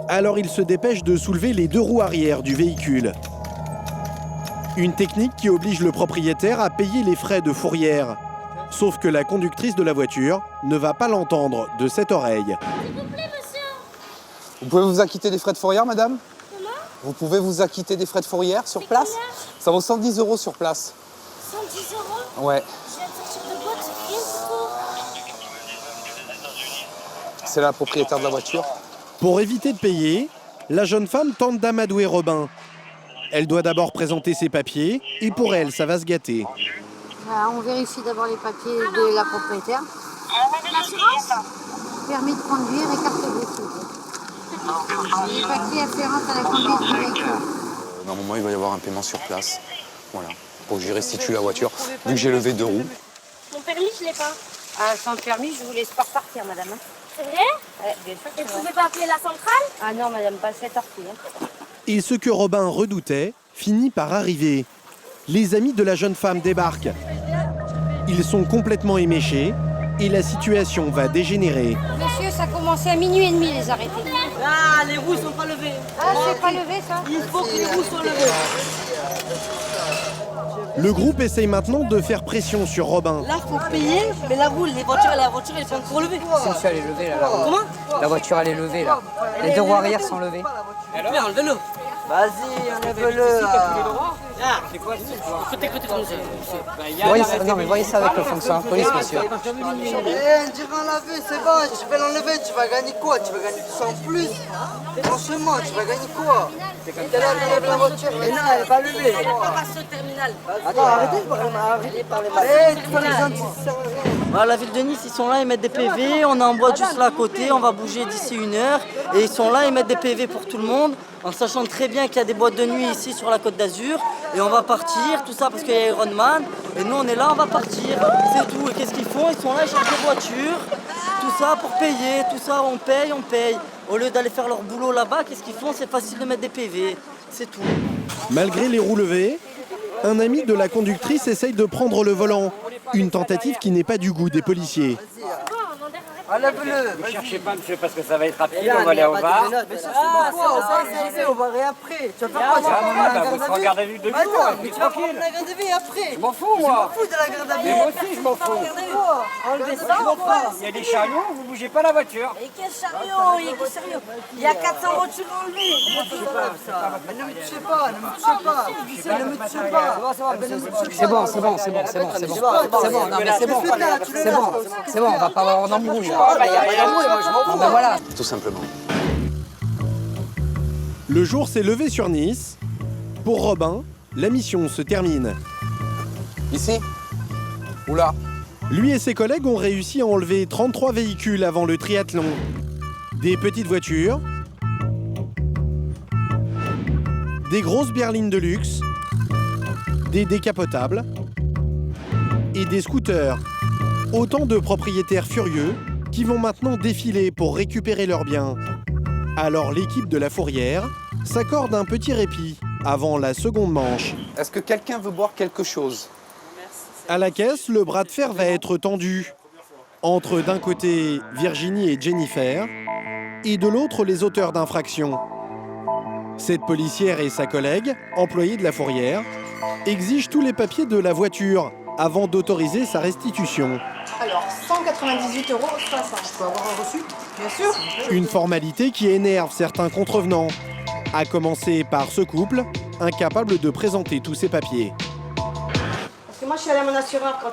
Alors il se dépêche de soulever les 2 roues arrière du véhicule. Une technique qui oblige le propriétaire à payer les frais de fourrière. Sauf que la conductrice de la voiture ne va pas l'entendre de cette oreille. Vous pouvez vous acquitter des frais de fourrière, madame? Comment? Vous pouvez vous acquitter des frais de fourrière sur place? Ça vaut 110 € sur place. 110 €? Ouais. Je viens de sortir de boîte, c'est rien du tout. C'est la propriétaire de la voiture. Pour éviter de payer, la jeune femme tente d'amadouer Robin. Elle doit d'abord présenter ses papiers et pour elle, ça va se gâter. Voilà, on vérifie d'abord les papiers de la propriétaire. L'assurance, permis de conduire et carte bleue. Les papiers afférents à la conduite du véhicule. Normalement, il va y avoir un paiement sur place. Voilà, pour que j'y restitue la voiture, vu que j'ai levé 2 roues. Mon permis, je l'ai pas. Sans permis, je vous laisse pas repartir, madame. C'est vrai? Ouais, bien sûr. Et vous pouvez pas appeler la centrale? Ah non, madame, pas cette heure-ci. Et ce que Robin redoutait finit par arriver. Les amis de la jeune femme débarquent. Ils sont complètement éméchés et la situation va dégénérer. Monsieur, ça a commencé à minuit et demi, les arrêtés. Ah, les roues sont pas levées. Ah, c'est pas levé, ça? Il faut que les roues soient levées. Le groupe essaye maintenant de faire pression sur Robin. Là, faut payer, mais la roue, la voiture, elle est pas encore levée. Si, elle est levée, là. La roue. Comment? La voiture, elle est levée, là. Les 2 roues arrière sont levées. Mais enlevez-le. Vas-y, enlève-le. C'est quoi écoutez, comme Voyez ça avec le fonctionnaire de police, monsieur. Eh, tu vas l'enlever, c'est bon, je vais l'enlever, tu vas gagner quoi? Tu vas gagner tout ça en plus? Franchement, tu vas gagner quoi? T'es là, t'enlèves la voiture. Mais non, elle est pas levée. On passe au terminal. Attends, arrêtez de parler mal. Eh, tu vois les gens qui servent. Voilà, la ville de Nice, ils sont là, ils mettent des PV, on a un boîte juste là à côté, on va bouger d'ici 1 heure. Et ils sont là, ils mettent des PV pour tout le monde, en sachant très bien qu'il y a des boîtes de nuit ici sur la Côte d'Azur. Et on va partir, tout ça parce qu'il y a Ironman. Et nous, on est là, on va partir. C'est tout. Et qu'est-ce qu'ils font? Ils sont là, ils cherchent des voitures. Tout ça pour payer, tout ça, on paye, on paye. Au lieu d'aller faire leur boulot là-bas, qu'est-ce qu'ils font? C'est facile de mettre des PV. C'est tout. Malgré les roues levées, un ami de la conductrice essaye de prendre le volant. Une tentative qui n'est pas du goût des policiers. Enlève-le. Ne cherchez pas, monsieur, parce que ça va être rapide, on va aller au bar. Mais ça, c'est quoi? On va aller après. Tu vas faire quoi? Tu vas prendre la vous serez en garde à vue 2 jours, mais tu vas prendre la garde à vue après. Je m'en fous, moi. Je m'en fous de la garde à vue. Mais moi aussi, je m'en fous. Enlevez ça, on passe. Il y a des chariots, vous bougez pas la voiture. Et quel chariot? Il y a 400 voitures enlevées. Mais ne me tuez pas, ne me tuez pas. Ne me tuez pas. C'est bon. C'est bon, on va pas avoir d'embrouille. Voilà. Tout simplement. Le jour s'est levé sur Nice. Pour Robin, la mission se termine. Ici? Ou là? Lui et ses collègues ont réussi à enlever 33 véhicules avant le triathlon. Des petites voitures, des grosses berlines de luxe, des décapotables et des scooters. Autant de propriétaires furieux qui vont maintenant défiler pour récupérer leurs biens. Alors l'équipe de la Fourrière s'accorde un petit répit avant la seconde manche. Est-ce que quelqu'un veut boire quelque chose? À la caisse, le bras de fer va être tendu. Entre d'un côté Virginie et Jennifer, et de l'autre les auteurs d'infractions. Cette policière et sa collègue, employée de la Fourrière, exigent tous les papiers de la voiture avant d'autoriser sa restitution. Alors, 198,60 €. Je peux avoir un reçu? Bien sûr. Une formalité qui énerve certains contrevenants, à commencer par ce couple, incapable de présenter tous ses papiers. Parce que moi, je suis allée à mon assureur quand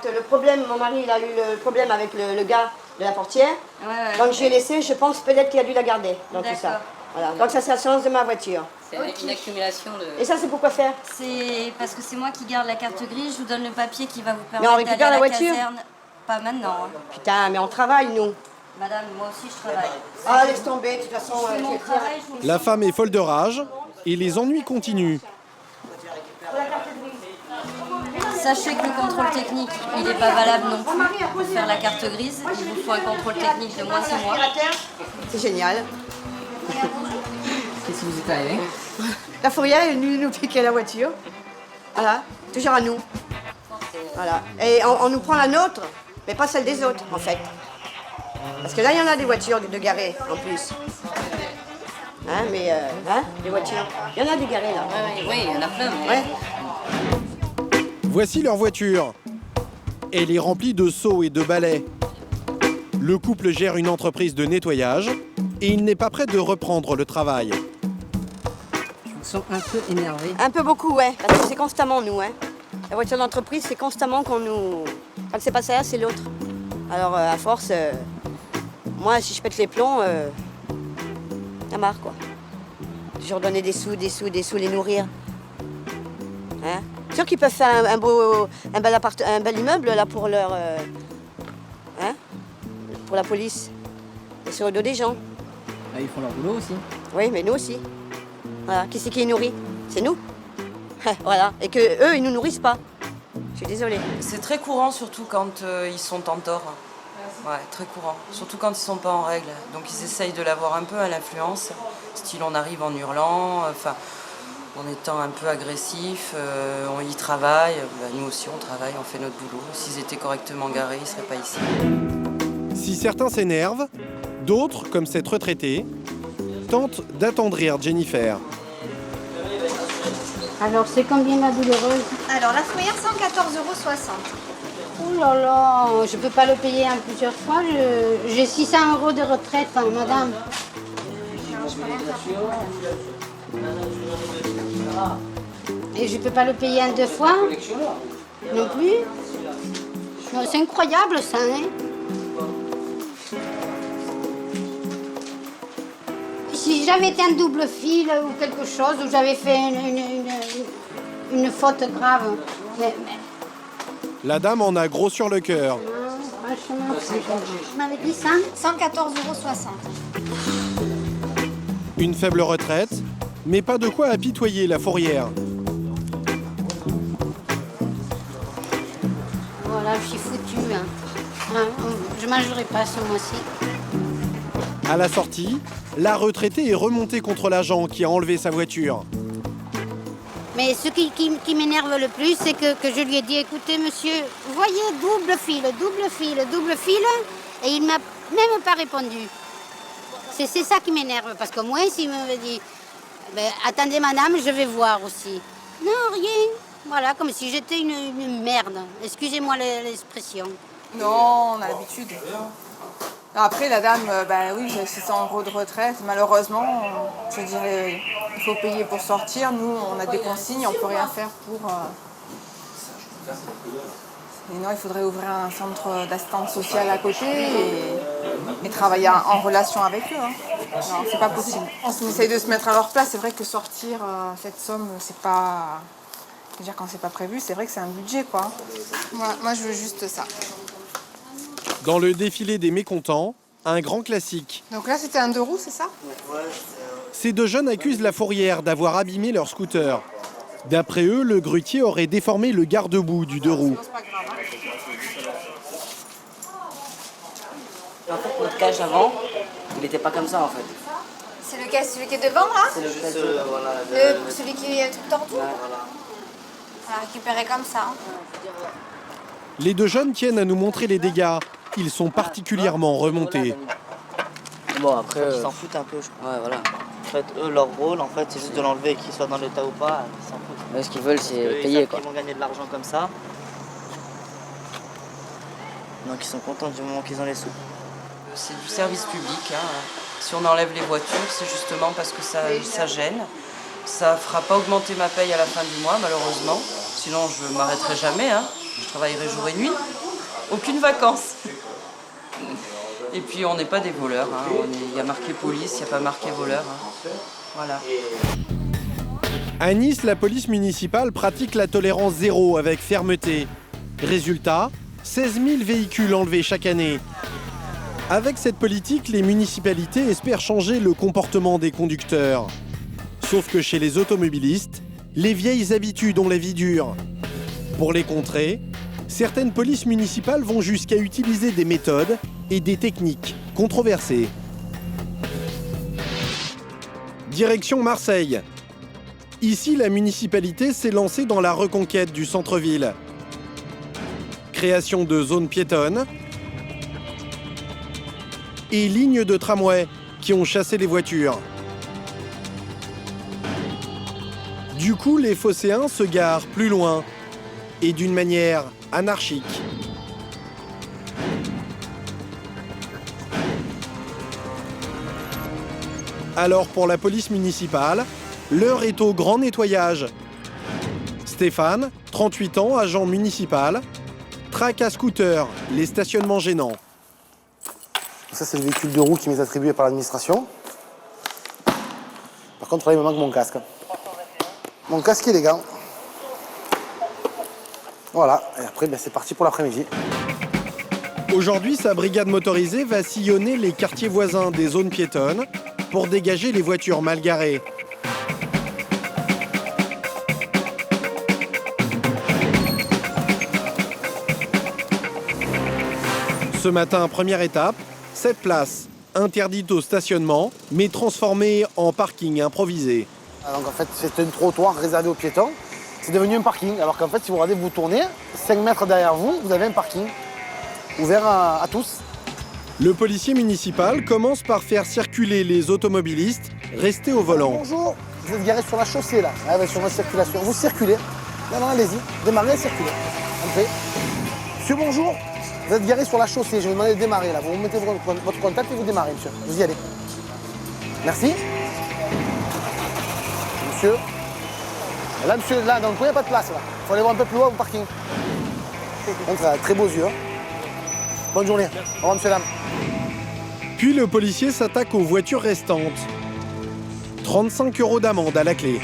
mon mari il a eu le problème avec le gars de la portière. Ouais. Donc, je l'ai laissé, je pense peut-être qu'il a dû la garder dans tout ça. Voilà. Donc, ça, c'est l'assurance de ma voiture. C'est une accumulation de... Et ça, c'est pourquoi faire? C'est parce que c'est moi qui garde la carte grise, je vous donne le papier qui va vous Mais on permettre récupère d'aller à la la voiture? caserne. Pas maintenant. Hein. Putain, mais on travaille, nous. Madame, moi aussi, je travaille. Ah, laisse tomber, de toute façon... Je fais mon travail, je m'en La femme est folle de rage et les ennuis continuent. Sachez que le contrôle technique, il n'est pas valable non plus. Pour faire la carte grise, il vous faut un contrôle technique de moins de 6 mois. C'est génial. Qu'est-ce qui vous est arrivé? La Fourrière est venue nous piquer la voiture. Voilà, toujours à nous. Voilà. Et on nous prend la nôtre, mais pas celle des autres, en fait. Parce que là, il y en a des voitures de garées, en plus. Hein, mais, des voitures. Il y en a des garées, là. Oui, il y en a plein. Ouais. Voici leur voiture. Elle est remplie de seaux et de balais. Le couple gère une entreprise de nettoyage et il n'est pas prêt de reprendre le travail. Ils sont un peu énervés. Un peu beaucoup, ouais. Parce que c'est constamment nous, hein. La voiture d'entreprise, c'est constamment qu'on nous... Quand c'est pas ça, c'est l'autre. Alors, à force, Moi, si je pète les plombs, ça marre, quoi. Toujours donner des sous, les nourrir. Hein? Sûr qu'ils peuvent faire un bel immeuble là pour leur, hein? Pour la police. Et sur le dos des gens. Ah, ils font leur boulot aussi. Oui, mais nous aussi. Voilà. Qui c'est qui les nourrit? C'est nous. Voilà. Et que eux, ils nous nourrissent pas. Je suis désolée. C'est très courant, surtout quand ils sont en tort. Ouais, très courant. Surtout quand ils sont pas en règle. Donc ils essayent de l'avoir un peu à l'influence. Style, on arrive en hurlant, en étant un peu agressif. On y travaille. Nous aussi, on travaille, on fait notre boulot. S'ils étaient correctement garés, ils ne seraient pas ici. Si certains s'énervent, d'autres, comme cette retraitée, tentent d'attendrir Jennifer. Alors, c'est combien la douloureuse? Alors, la fourrière, 114,60 €. Oh là là, je peux pas le payer en plusieurs fois. J'ai 600 € de retraite, hein, madame. Et je peux pas le payer en 2 fois? Non plus? Non, c'est incroyable, ça, hein? Si j'avais été un double fil ou quelque chose, ou j'avais fait une faute grave, mais... La dame en a gros sur le cœur. Franchement, je m'avais dit ça? 114,60 €. Une faible retraite, mais pas de quoi apitoyer la fourrière. Voilà, je suis foutue. Hein. Je mangerai pas ce mois-ci. À la sortie, la retraitée est remontée contre l'agent qui a enlevé sa voiture. Mais ce qui m'énerve le plus, c'est que je lui ai dit, écoutez monsieur, vous voyez, double fil, et il m'a même pas répondu. C'est ça qui m'énerve, parce que moi, s'il m'avait dit, attendez madame, je vais voir aussi. Non, rien. Voilà, comme si j'étais une merde. Excusez-moi l'expression. Non, on a l'habitude. Après, la dame, oui, j'ai 600 € de retraite. Malheureusement, je dirais, il faut payer pour sortir. Nous, on a des consignes, on ne peut rien faire pour... Et non, il faudrait ouvrir un centre d'assistance sociale à côté et travailler en relation avec eux. Hein. Non, c'est pas possible. On essaye de se mettre à leur place. C'est vrai que sortir cette somme, c'est pas... Déjà, quand c'est pas prévu, c'est vrai que c'est un budget, quoi. Moi, je veux juste ça. Dans le défilé des mécontents, un grand classique. Donc là, c'était un 2 roues, c'est ça? Ces deux jeunes accusent la fourrière d'avoir abîmé leur scooter. D'après eux, le grutier aurait déformé le garde-boue du 2 roues. En fait, notre cage avant, il n'était pas comme ça en fait. C'est lequel? Celui qui est devant, là? C'est celui qui est tout tordu? Ouais, voilà. On l'a récupéré comme ça. Les deux jeunes tiennent à nous montrer les dégâts. Ils sont particulièrement remontés. Bon, après, ils s'en foutent un peu, je crois. Ouais, voilà. En fait, eux, leur rôle, en fait, c'est juste de l'enlever, qu'il soit dans l'état ou pas, ils s'en foutent. Ouais, ce qu'ils veulent, c'est payer, quoi. Ils vont gagner de l'argent comme ça. Donc, ils sont contents du moment qu'ils ont les sous. C'est du service public. Hein. Si on enlève les voitures, c'est justement parce que ça gêne. Ça ne fera pas augmenter ma paye à la fin du mois, malheureusement. Sinon, je ne m'arrêterai jamais. Hein. Je travaillerai jour et nuit. Aucune vacances. Et puis, on n'est pas des voleurs. Hein. Il y a marqué police, il n'y a pas marqué voleur. Hein. Voilà. À Nice, la police municipale pratique la tolérance zéro avec fermeté. Résultat, 16 000 véhicules enlevés chaque année. Avec cette politique, les municipalités espèrent changer le comportement des conducteurs. Sauf que chez les automobilistes, les vieilles habitudes ont la vie dure. Pour les contrer, certaines polices municipales vont jusqu'à utiliser des méthodes et des techniques controversées. Direction Marseille. Ici, la municipalité s'est lancée dans la reconquête du centre-ville. Création de zones piétonnes et lignes de tramway qui ont chassé les voitures. Du coup, les phocéens se garent plus loin et d'une manière anarchique. Alors pour la police municipale, l'heure est au grand nettoyage. Stéphane, 38 ans, agent municipal, traque à scooter les stationnements gênants. Ça, c'est le véhicule de roue qui m'est attribué par l'administration. Par contre, là, il me manque mon casque. Mon casque et les gants. Voilà, et après, c'est parti pour l'après-midi. Aujourd'hui, sa brigade motorisée va sillonner les quartiers voisins des zones piétonnes pour dégager les voitures mal garées. Ce matin, première étape, cette place, interdite au stationnement, mais transformée en parking improvisé. Donc en fait, c'est un trottoir réservé aux piétons. C'est devenu un parking, alors qu'en fait, si vous regardez, vous tournez, 5 mètres derrière vous, vous avez un parking ouvert à tous. Le policier municipal commence par faire circuler les automobilistes restés au volant. Bonjour, vous êtes garé sur la chaussée là, sur votre circulation. Vous circulez. Non, allez-y, démarrez et circulez. Entrez. Monsieur, bonjour, vous êtes garé sur la chaussée, je vais vous demander de démarrer là. Vous mettez votre contact et vous démarrez, monsieur. Vous y allez. Merci. Monsieur. Là, monsieur, là, dans le coin, il n'y a pas de place là. Il faut aller voir un peu plus loin au parking. Donc, très beaux yeux. Hein. Bonne journée. Au revoir, monsieur, dame. Puis le policier s'attaque aux voitures restantes. 35 € d'amende à la clé.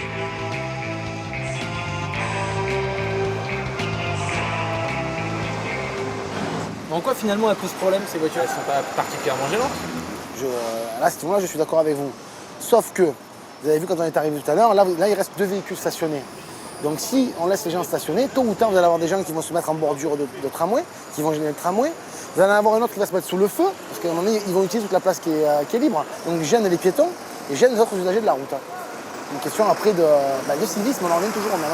En quoi finalement elles posent problème ces voitures? Elles sont pas particulièrement gênantes? Là, à ce moment-là, je suis d'accord avec vous. Sauf que, vous avez vu quand on est arrivé tout à l'heure, là, il reste 2 véhicules stationnés. Donc si on laisse les gens stationner, tôt ou tard, vous allez avoir des gens qui vont se mettre en bordure de tramway, qui vont gêner le tramway. Vous allez en avoir un autre qui va se mettre sous le feu, parce qu'à un moment donné, ils vont utiliser toute la place qui est libre. Donc ils gênent les piétons et gênent les autres usagers de la route. Une question après de civisme, on en revient toujours au même.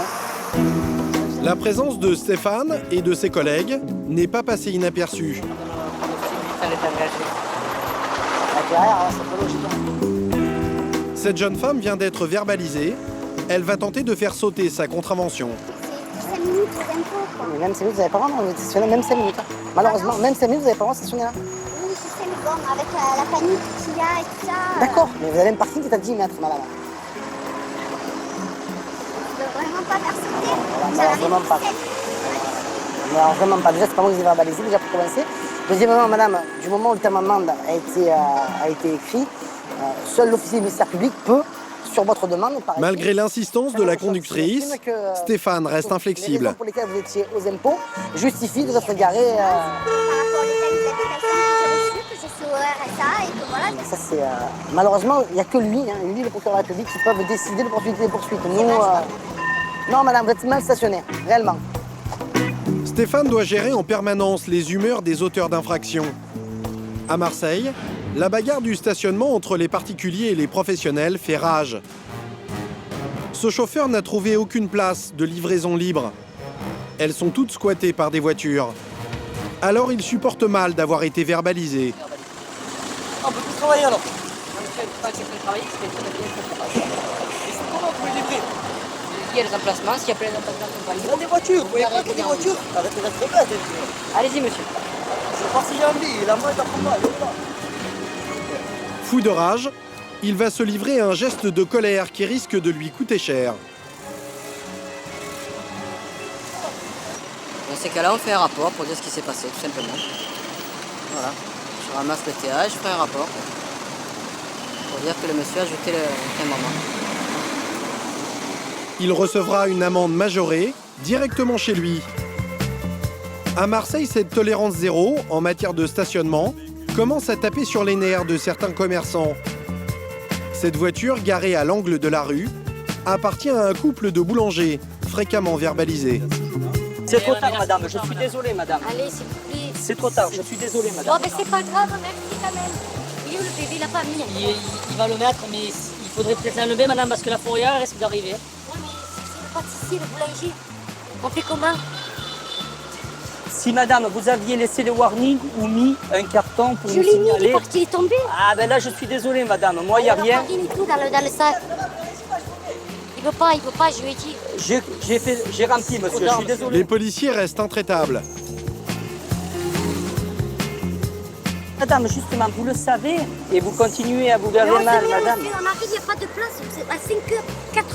La présence de Stéphane et de ses collègues n'est pas passée inaperçue. Cette jeune femme vient d'être verbalisée. Elle va tenter de faire sauter sa contravention. 5 minutes, c'est un peu quoi. Mais même 5 minutes, vous n'avez pas le droit de stationner, même 5 minutes. Malheureusement, même 5 minutes, vous n'avez pas le droit de stationner là. Oui, je sais, mais bon, avec la panique qu'il y a et tout ça. D'accord, mais vous avez un parking qui est à 10 mètres, madame. Je ne veux vraiment pas faire sauter. Non, vraiment pas. Non, vraiment pas. Déjà, c'est pas moi qui les ai verbalisés, déjà pour commencer. Deuxièmement, madame, du moment où le terme amende a été écrit, seul l'officier du ministère public peut, sur votre demande... Malgré l'insistance de la conductrice, Stéphane reste inflexible. Les raisons pour lesquelles vous étiez aux impôts justifient de vous être garé... Par rapport aux déclarations que j'ai reçues, que je suis au RSA et que voilà... Ça, c'est... Malheureusement, il n'y a que lui, le procureur de la République, qui peuvent décider de poursuivre des poursuites. Nous... Non, madame, vous êtes mal stationné, réellement. Stéphane doit gérer en permanence les humeurs des auteurs d'infractions. À Marseille, la bagarre du stationnement entre les particuliers et les professionnels fait rage. Ce chauffeur n'a trouvé aucune place de livraison libre. Elles sont toutes squattées par des voitures. Alors il supporte mal d'avoir été verbalisé. On peut plus travailler alors. Monsieur, il faut pas accepter de travailler, c'est très bien de travail. Et c'est comment vous pouvez livrer? Il y a les emplacements, s'il y a plein d'emplacements, on va livrer. Des voitures, vous voyez pas que des voitures? Arrêtez d'être bête. Allez-y, monsieur. C'est pas si j'ai envie, la main est à combat, elle est là. Fou de rage, il va se livrer à un geste de colère qui risque de lui coûter cher. Dans ces cas-là, on fait un rapport pour dire ce qui s'est passé, tout simplement. Voilà. Je ramasse le TA et je ferai un rapport pour dire que le monsieur a jeté le moment. Il recevra une amende majorée directement chez lui. À Marseille, cette tolérance zéro en matière de stationnement commence à taper sur les nerfs de certains commerçants. Cette voiture, garée à l'angle de la rue, appartient à un couple de boulangers, fréquemment verbalisés. C'est trop tard, madame. Je suis désolé, madame. Allez, s'il vous plaît. C'est trop tard. Je suis désolé, madame. Bon, mais c'est pas grave, merci quand même. Il est où le bébé? Il l'a pas mis. Il va le mettre, mais il faudrait peut-être l'enlever, madame, parce que la fourrière risque d'arriver. Oui, mais c'est le pâtissier, le boulanger. On fait comment? Si, madame, vous aviez laissé le warning ou mis un carton pour nous Je l'ai mis, il signaler... est parti, il est tombé. Ah, ben là, je suis désolé, madame. Moi, il n'y a rien. Il y a tout dans le sac. Il veut pas, je lui ai dit. J'ai rempli, monsieur, je suis désolé. Les policiers restent intraitables. Madame, justement, vous le savez, et vous continuez à vous garer Mais mal, on madame. on arrive, il n'y a pas de place. À 5h,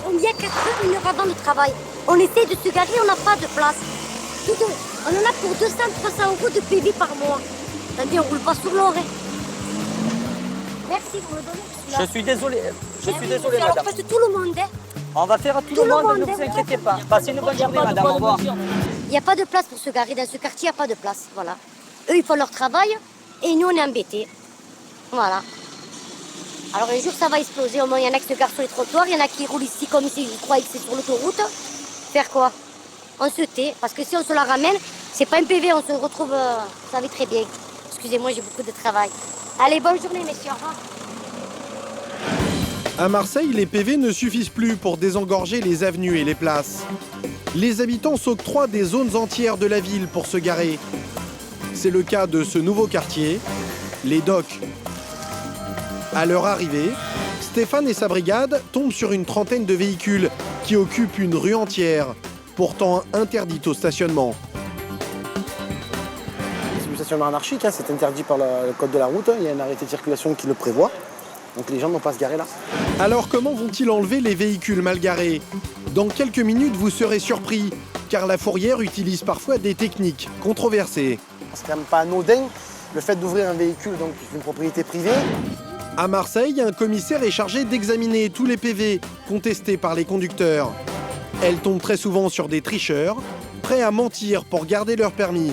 on y a 4h, 1h avant le travail. On essaie de se garer, on n'a pas de place. On en a pour 200-300 € de PV par mois. C'est-à-dire, on ne roule pas sur l'or. si vous me donnez. Je suis désolé, Alors, madame. faites tout le monde. Hein. On va faire tout le monde, ne vous inquiétez pas. Passez une bonne journée, madame, au revoir. Il n'y a pas de place pour se garer dans ce quartier, il n'y a pas de place. Voilà. Eux, ils font leur travail et nous, on est embêtés. Voilà. Alors un jour, ça va exploser. Au moins, il y en a qui se garent sur les trottoirs, il y en a qui roulent ici comme si ils croient que c'est sur l'autoroute. Faire quoi? On se tait, parce que si on se la ramène, c'est pas un PV, on se retrouve, vous savez très bien. Excusez-moi, j'ai beaucoup de travail. Allez, bonne journée, messieurs. Au revoir. À Marseille, les PV ne suffisent plus pour désengorger les avenues et les places. Les habitants s'octroient des zones entières de la ville pour se garer. C'est le cas de ce nouveau quartier, les Docks. À leur arrivée, Stéphane et sa brigade tombent sur une trentaine de véhicules qui occupent une rue entière, pourtant interdite au stationnement. C'est du stationnement anarchique, hein, c'est interdit par le code de la route, il y a un arrêté de circulation qui le prévoit. Donc les gens n'ont pas à se garer là. Alors comment vont-ils enlever les véhicules mal garés? Dans quelques minutes, vous serez surpris, car la fourrière utilise parfois des techniques controversées. C'est quand même pas anodin le fait d'ouvrir un véhicule donc d'une propriété privée. À Marseille, un commissaire est chargé d'examiner tous les PV contestés par les conducteurs. Elle tombe très souvent sur des tricheurs, prêts à mentir pour garder leur permis.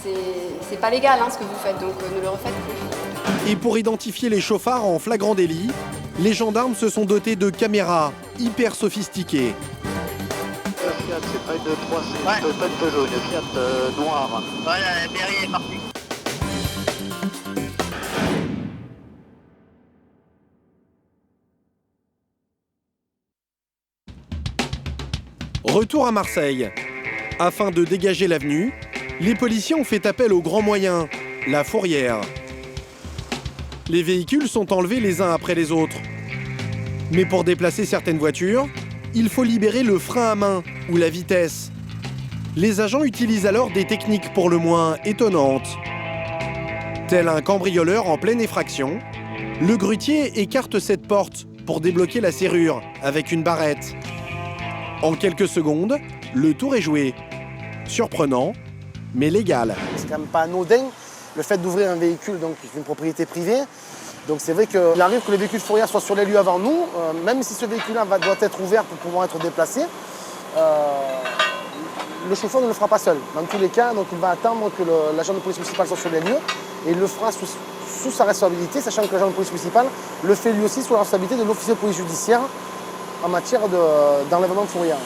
C'est pas légal ce que vous faites, donc ne le refaites plus. Et pour identifier les chauffards en flagrant délit, les gendarmes se sont dotés de caméras hyper sophistiquées. Fiat, c'est pas de 3, c'est pas de Peugeot, une Fiat noire. Voilà, Berrier est parti. Retour à Marseille. Afin de dégager l'avenue, les policiers ont fait appel au grand moyen, la fourrière. Les véhicules sont enlevés les uns après les autres. Mais pour déplacer certaines voitures, il faut libérer le frein à main ou la vitesse. Les agents utilisent alors des techniques pour le moins étonnantes. Tel un cambrioleur en pleine effraction, le grutier écarte cette porte pour débloquer la serrure avec une barrette. En quelques secondes, le tour est joué. Surprenant, mais légal. C'est quand même pas anodin le fait d'ouvrir un véhicule donc d'une propriété privée. Donc c'est vrai qu'il arrive que les véhicules fourrières soient sur les lieux avant nous, même si ce véhicule-là doit être ouvert pour pouvoir être déplacé. Le chauffeur ne le fera pas seul. Dans tous les cas, donc il va attendre que l'agent de police municipale soit sur les lieux et il le fera sous sa responsabilité, sachant que l'agent de police municipale le fait lui aussi sous la responsabilité de l'officier de police judiciaire en matière d'enlèvement de fourrière.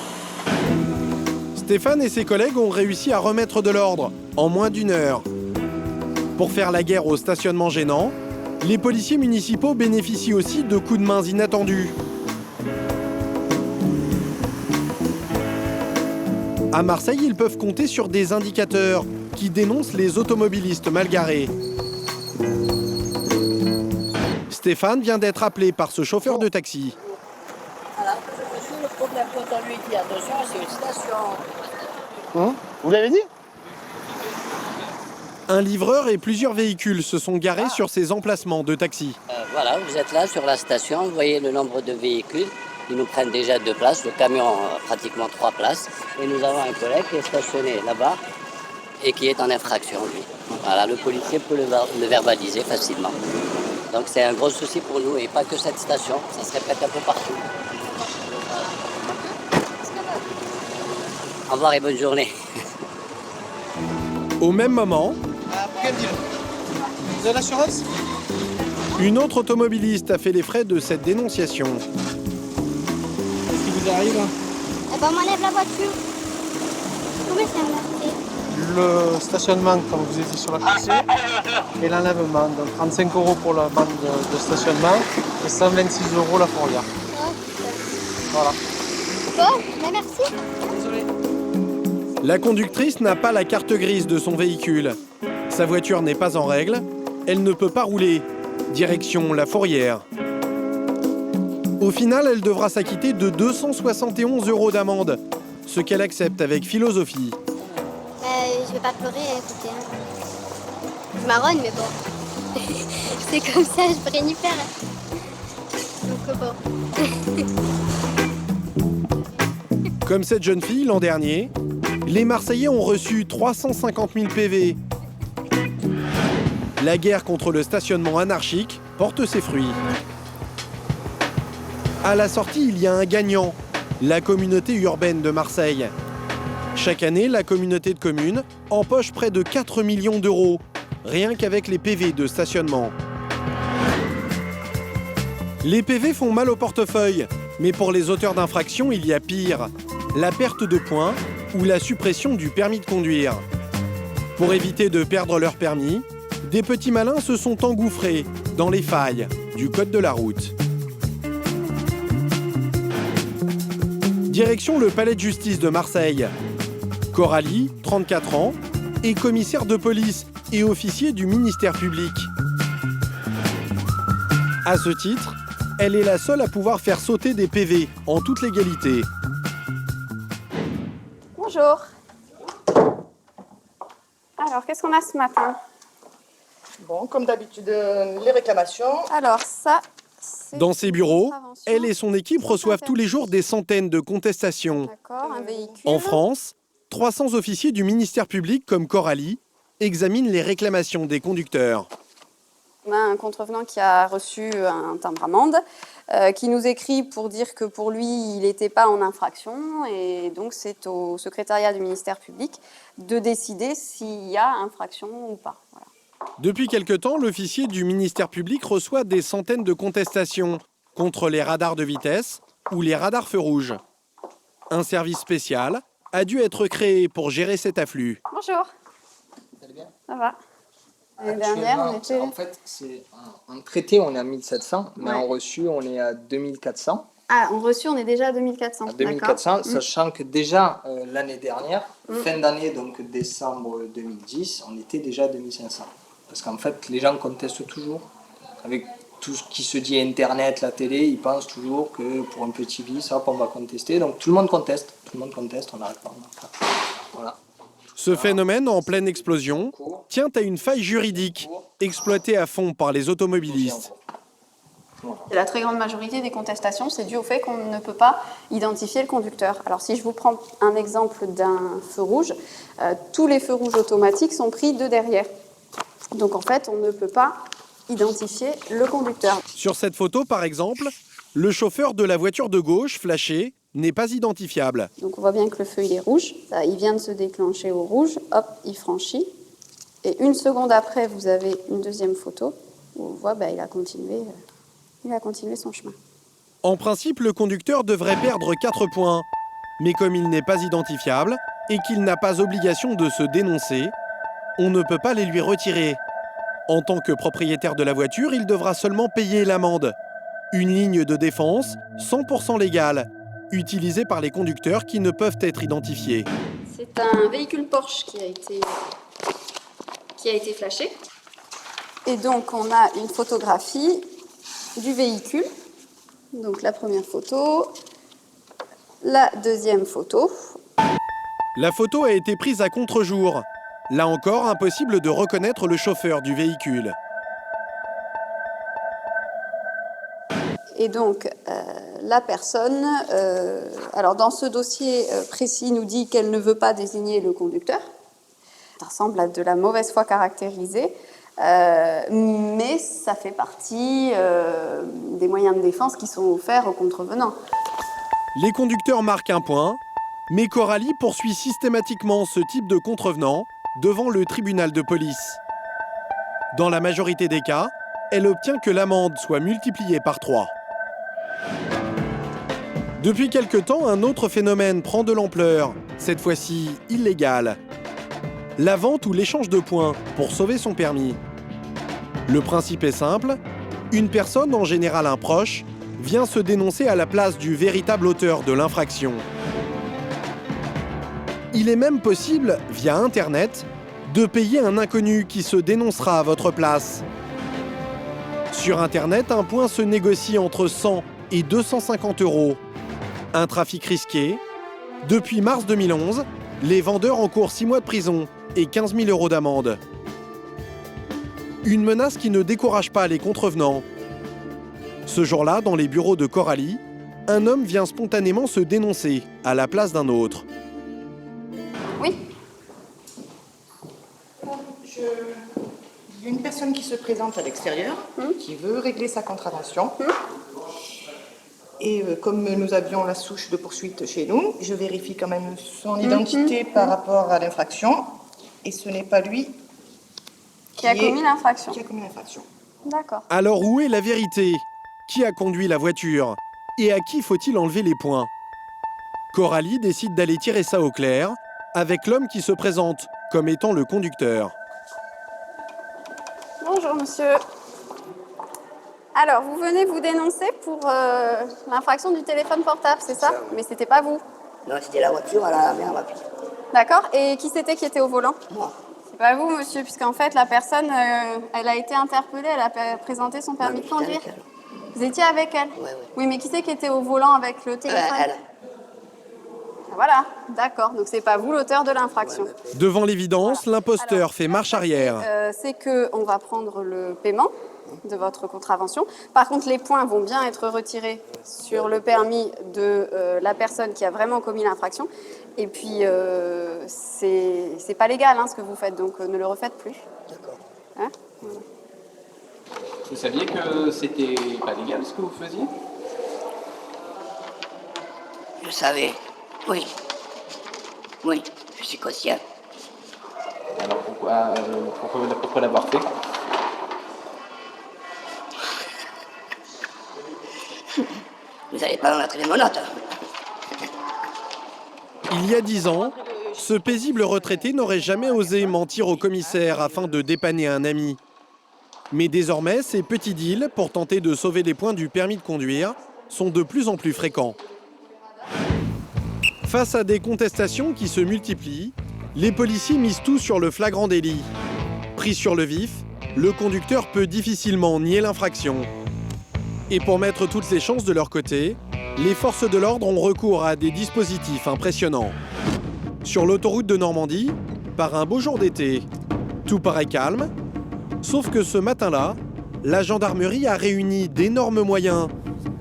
Stéphane et ses collègues ont réussi à remettre de l'ordre en moins d'une heure. Pour faire la guerre au stationnement gênant, les policiers municipaux bénéficient aussi de coups de main inattendus. À Marseille, ils peuvent compter sur des indicateurs qui dénoncent les automobilistes mal garés. Stéphane vient d'être appelé par ce chauffeur de taxi. Voilà, monsieur, le problème quand on lui dit attention, c'est une station. Vous l'avez dit? Un livreur et plusieurs véhicules se sont garés sur ces emplacements de taxi. Voilà, vous êtes là sur la station, vous voyez le nombre de véhicules. Ils nous prennent déjà 2 places, le camion a pratiquement 3 places. Et nous avons un collègue qui est stationné là-bas et qui est en infraction, lui. Voilà, le policier peut le verbaliser facilement. Donc c'est un gros souci pour nous et pas que cette station, ça se répète un peu partout. Au revoir et bonne journée. Au même moment, Vous avez l'assurance? une autre automobiliste a fait les frais de cette dénonciation. Qu'est-ce qui vous arrive? Eh ben, on m'enlève la voiture. Combien ça m'a coûté? Le stationnement quand vous étiez sur la chaussée et l'enlèvement. Donc 35 € pour la bande de stationnement et 126 € la fourrière. Voilà. Bon, ben merci. Désolé. La conductrice n'a pas la carte grise de son véhicule. Sa voiture n'est pas en règle, elle ne peut pas rouler. Direction la fourrière. Au final, elle devra s'acquitter de 271 € d'amende, ce qu'elle accepte avec philosophie. Je vais pas pleurer, écoutez. Je marronne, mais bon. C'est comme ça, je pourrais n'y faire. Donc bon. Comme cette jeune fille l'an dernier, les Marseillais ont reçu 350 000 PV. La guerre contre le stationnement anarchique porte ses fruits. À la sortie, il y a un gagnant, la communauté urbaine de Marseille. Chaque année, la communauté de communes empoche près de 4 millions d'euros, rien qu'avec les PV de stationnement. Les PV font mal au portefeuille, mais pour les auteurs d'infractions, il y a pire, la perte de points ou la suppression du permis de conduire. Pour éviter de perdre leur permis, des petits malins se sont engouffrés dans les failles du code de la route. Direction le palais de justice de Marseille. Coralie, 34 ans, est commissaire de police et officier du ministère public. À ce titre, elle est la seule à pouvoir faire sauter des PV en toute légalité. Bonjour. Alors, qu'est-ce qu'on a ce matin? Bon, comme d'habitude, les réclamations. Alors, ça, c'est... Dans ses bureaux, elle et son équipe reçoivent tous les jours des centaines de contestations. D'accord, un véhicule. En France, 300 officiers du ministère public comme Coralie examinent les réclamations des conducteurs. On a un contrevenant qui a reçu un timbre-amende, qui nous écrit pour dire que pour lui, il n'était pas en infraction. Et donc, c'est au secrétariat du ministère public de décider s'il y a infraction ou pas. Voilà. Depuis quelque temps, l'officier du ministère public reçoit des centaines de contestations contre les radars de vitesse ou les radars feux rouges. Un service spécial a dû être créé pour gérer cet afflux. Bonjour. Vous allez bien? Ça va. L'année dernière, on était... En fait, c'est un traité, on est à 1700, mais Ouais. en reçu, on est à 2400. Ah, en reçu, on est déjà à 2400. À 2400, D'accord. sachant que déjà l'année dernière, Mm. fin d'année, donc décembre 2010, on était déjà à 2500. Parce qu'en fait, les gens contestent toujours. Avec tout ce qui se dit Internet, la télé, ils pensent toujours que pour un petit vice, hop, on va contester. Donc tout le monde conteste, on n'arrête pas. Voilà. Ce phénomène en pleine explosion tient à une faille juridique exploitée à fond par les automobilistes. La très grande majorité des contestations, c'est dû au fait qu'on ne peut pas identifier le conducteur. Alors si je vous prends un exemple d'un feu rouge, tous les feux rouges automatiques sont pris de derrière. Donc en fait, on ne peut pas identifier le conducteur. Sur cette photo, par exemple, le chauffeur de la voiture de gauche, flashée, n'est pas identifiable. Donc on voit bien que le feu il est rouge, ça, il vient de se déclencher au rouge, hop, il franchit. Et une seconde après, vous avez une deuxième photo où on voit il a continué son chemin. En principe, le conducteur devrait perdre 4 points. Mais comme il n'est pas identifiable et qu'il n'a pas obligation de se dénoncer, on ne peut pas les lui retirer. En tant que propriétaire de la voiture, il devra seulement payer l'amende. Une ligne de défense 100% légale, utilisée par les conducteurs qui ne peuvent être identifiés. C'est un véhicule Porsche qui a été flashé. Et donc on a une photographie du véhicule. Donc la première photo, la deuxième photo. La photo a été prise à contre-jour. Là encore, impossible de reconnaître le chauffeur du véhicule. Et donc, la personne, alors dans ce dossier précis, nous dit qu'elle ne veut pas désigner le conducteur. Ça ressemble à de la mauvaise foi caractérisée, mais ça fait partie des moyens de défense qui sont offerts aux contrevenants. Les conducteurs marquent un point, mais Coralie poursuit systématiquement ce type de contrevenant devant le tribunal de police. Dans la majorité des cas, elle obtient que l'amende soit multipliée par 3. Depuis quelque temps, un autre phénomène prend de l'ampleur, cette fois-ci illégale. La vente ou l'échange de points pour sauver son permis. Le principe est simple, une personne, en général un proche, vient se dénoncer à la place du véritable auteur de l'infraction. Il est même possible, via Internet, de payer un inconnu qui se dénoncera à votre place. Sur Internet, un point se négocie entre 100 et 250 €. Un trafic risqué. Depuis mars 2011, les vendeurs encourent 6 mois de prison et 15 000 € d'amende. Une menace qui ne décourage pas les contrevenants. Ce jour-là, dans les bureaux de Coralie, un homme vient spontanément se dénoncer à la place d'un autre. Oui. Il y a une personne qui se présente à l'extérieur, qui veut régler sa contravention. Et comme nous avions la souche de poursuite chez nous, je vérifie quand même son identité par rapport à l'infraction. Et ce n'est pas lui Qui a commis l'infraction. Qui a commis l'infraction. D'accord. Alors où est la vérité? Qui a conduit la voiture? Et à qui faut-il enlever les points? Coralie décide d'aller tirer ça au clair avec l'homme qui se présente comme étant le conducteur. Bonjour monsieur. Alors, vous venez vous dénoncer pour l'infraction du téléphone portable, c'est ça? Mais c'était pas vous. Non, c'était la voiture, elle a bien rapide. D'accord. Et qui c'était qui était au volant? Moi. C'est pas vous, monsieur, puisqu'en fait, la personne, elle a été interpellée, elle a présenté son permis de conduire. Vous étiez avec elle? Oui, mais qui c'est qui était au volant avec le téléphone? Elle. Voilà, d'accord. Donc, c'est pas vous l'auteur de l'infraction. Devant l'évidence, l'imposteur fait marche arrière. C'est qu'on va prendre le paiement de votre contravention. Par contre, les points vont bien être retirés sur le permis de la personne qui a vraiment commis l'infraction. Et puis, c'est pas légal ce que vous faites, donc ne le refaites plus. D'accord. Hein? Vous saviez que c'était pas légal ce que vous faisiez? Je savais. Oui. Oui, je suis conscient. Alors pourquoi l'avoir fait? Vous n'allez pas mettre les monotes. Il y a 10 ans, ce paisible retraité n'aurait jamais osé mentir au commissaire afin de dépanner un ami. Mais désormais, ces petits deals pour tenter de sauver des points du permis de conduire sont de plus en plus fréquents. Face à des contestations qui se multiplient, les policiers misent tout sur le flagrant délit. Pris sur le vif, le conducteur peut difficilement nier l'infraction. Et pour mettre toutes les chances de leur côté, les forces de l'ordre ont recours à des dispositifs impressionnants. Sur l'autoroute de Normandie, par un beau jour d'été, tout paraît calme, sauf que ce matin-là, la gendarmerie a réuni d'énormes moyens,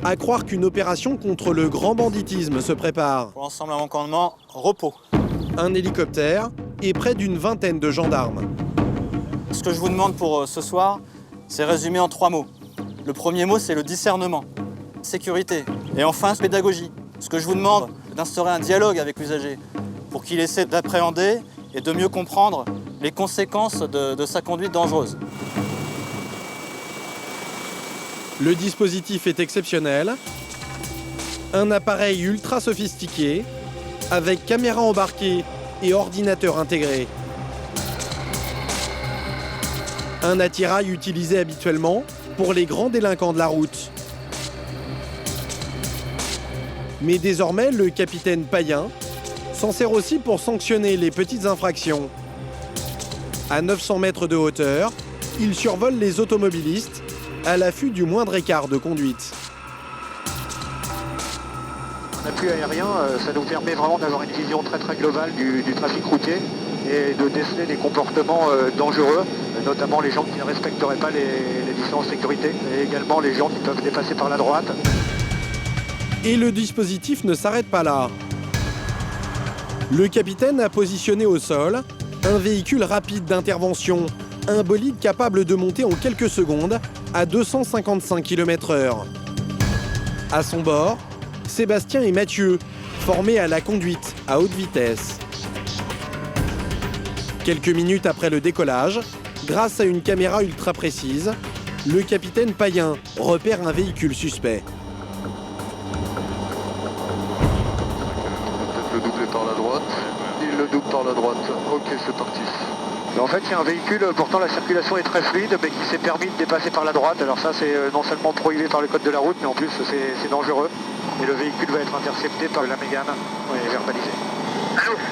à croire qu'une opération contre le grand banditisme se prépare. Pour l'ensemble, un commandement, repos. Un hélicoptère et près d'une vingtaine de gendarmes. Ce que je vous demande pour ce soir, c'est résumé en 3 mots. Le premier mot, c'est le discernement, sécurité, et enfin pédagogie. Ce que je vous demande, c'est d'instaurer un dialogue avec l'usager pour qu'il essaie d'appréhender et de mieux comprendre les conséquences de sa conduite dangereuse. Le dispositif est exceptionnel. Un appareil ultra sophistiqué, avec caméra embarquée et ordinateur intégré. Un attirail utilisé habituellement pour les grands délinquants de la route. Mais désormais, le capitaine Payen s'en sert aussi pour sanctionner les petites infractions. À 900 mètres de hauteur, il survole les automobilistes à l'affût du moindre écart de conduite. En appui aérien, ça nous permet vraiment d'avoir une vision très globale du trafic routier et de déceler des comportements dangereux, notamment les gens qui ne respecteraient pas les distances de sécurité et également les gens qui peuvent dépasser par la droite. Et le dispositif ne s'arrête pas là. Le capitaine a positionné au sol un véhicule rapide d'intervention, un bolide capable de monter en quelques secondes à 255 km/h. À son bord, Sébastien et Mathieu, formés à la conduite à haute vitesse. Quelques minutes après le décollage, grâce à une caméra ultra précise, le capitaine Payen repère un véhicule suspect. Le doubler par la droite. Il le double par la droite. Ok, c'est parti. En fait, il y a un véhicule, pourtant la circulation est très fluide, mais qui s'est permis de dépasser par la droite. Alors ça, c'est non seulement prohibé par le code de la route, mais en plus, c'est dangereux. Et le véhicule va être intercepté par la Mégane et verbalisé.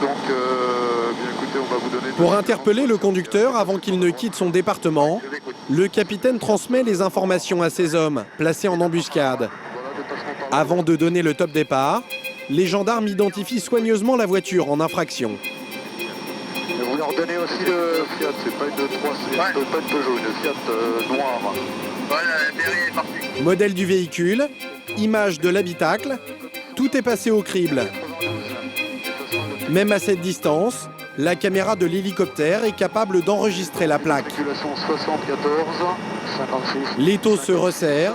Donc, bien écoutez, on va vous donner... Pour interpeller le conducteur avant qu'il ne quitte son département, le capitaine transmet les informations à ses hommes, placés en embuscade. Avant de donner le top départ, les gendarmes identifient soigneusement la voiture en infraction. Vous leur donnez aussi le Fiat, c'est pas une 3, c'est pas une Peugeot, une Fiat noire. Voilà, est parti. Modèle du véhicule, image de l'habitacle, tout est passé au crible. Même à cette distance, La caméra de l'hélicoptère est capable d'enregistrer la plaque. Circulation 74, 56. L'étau se resserre.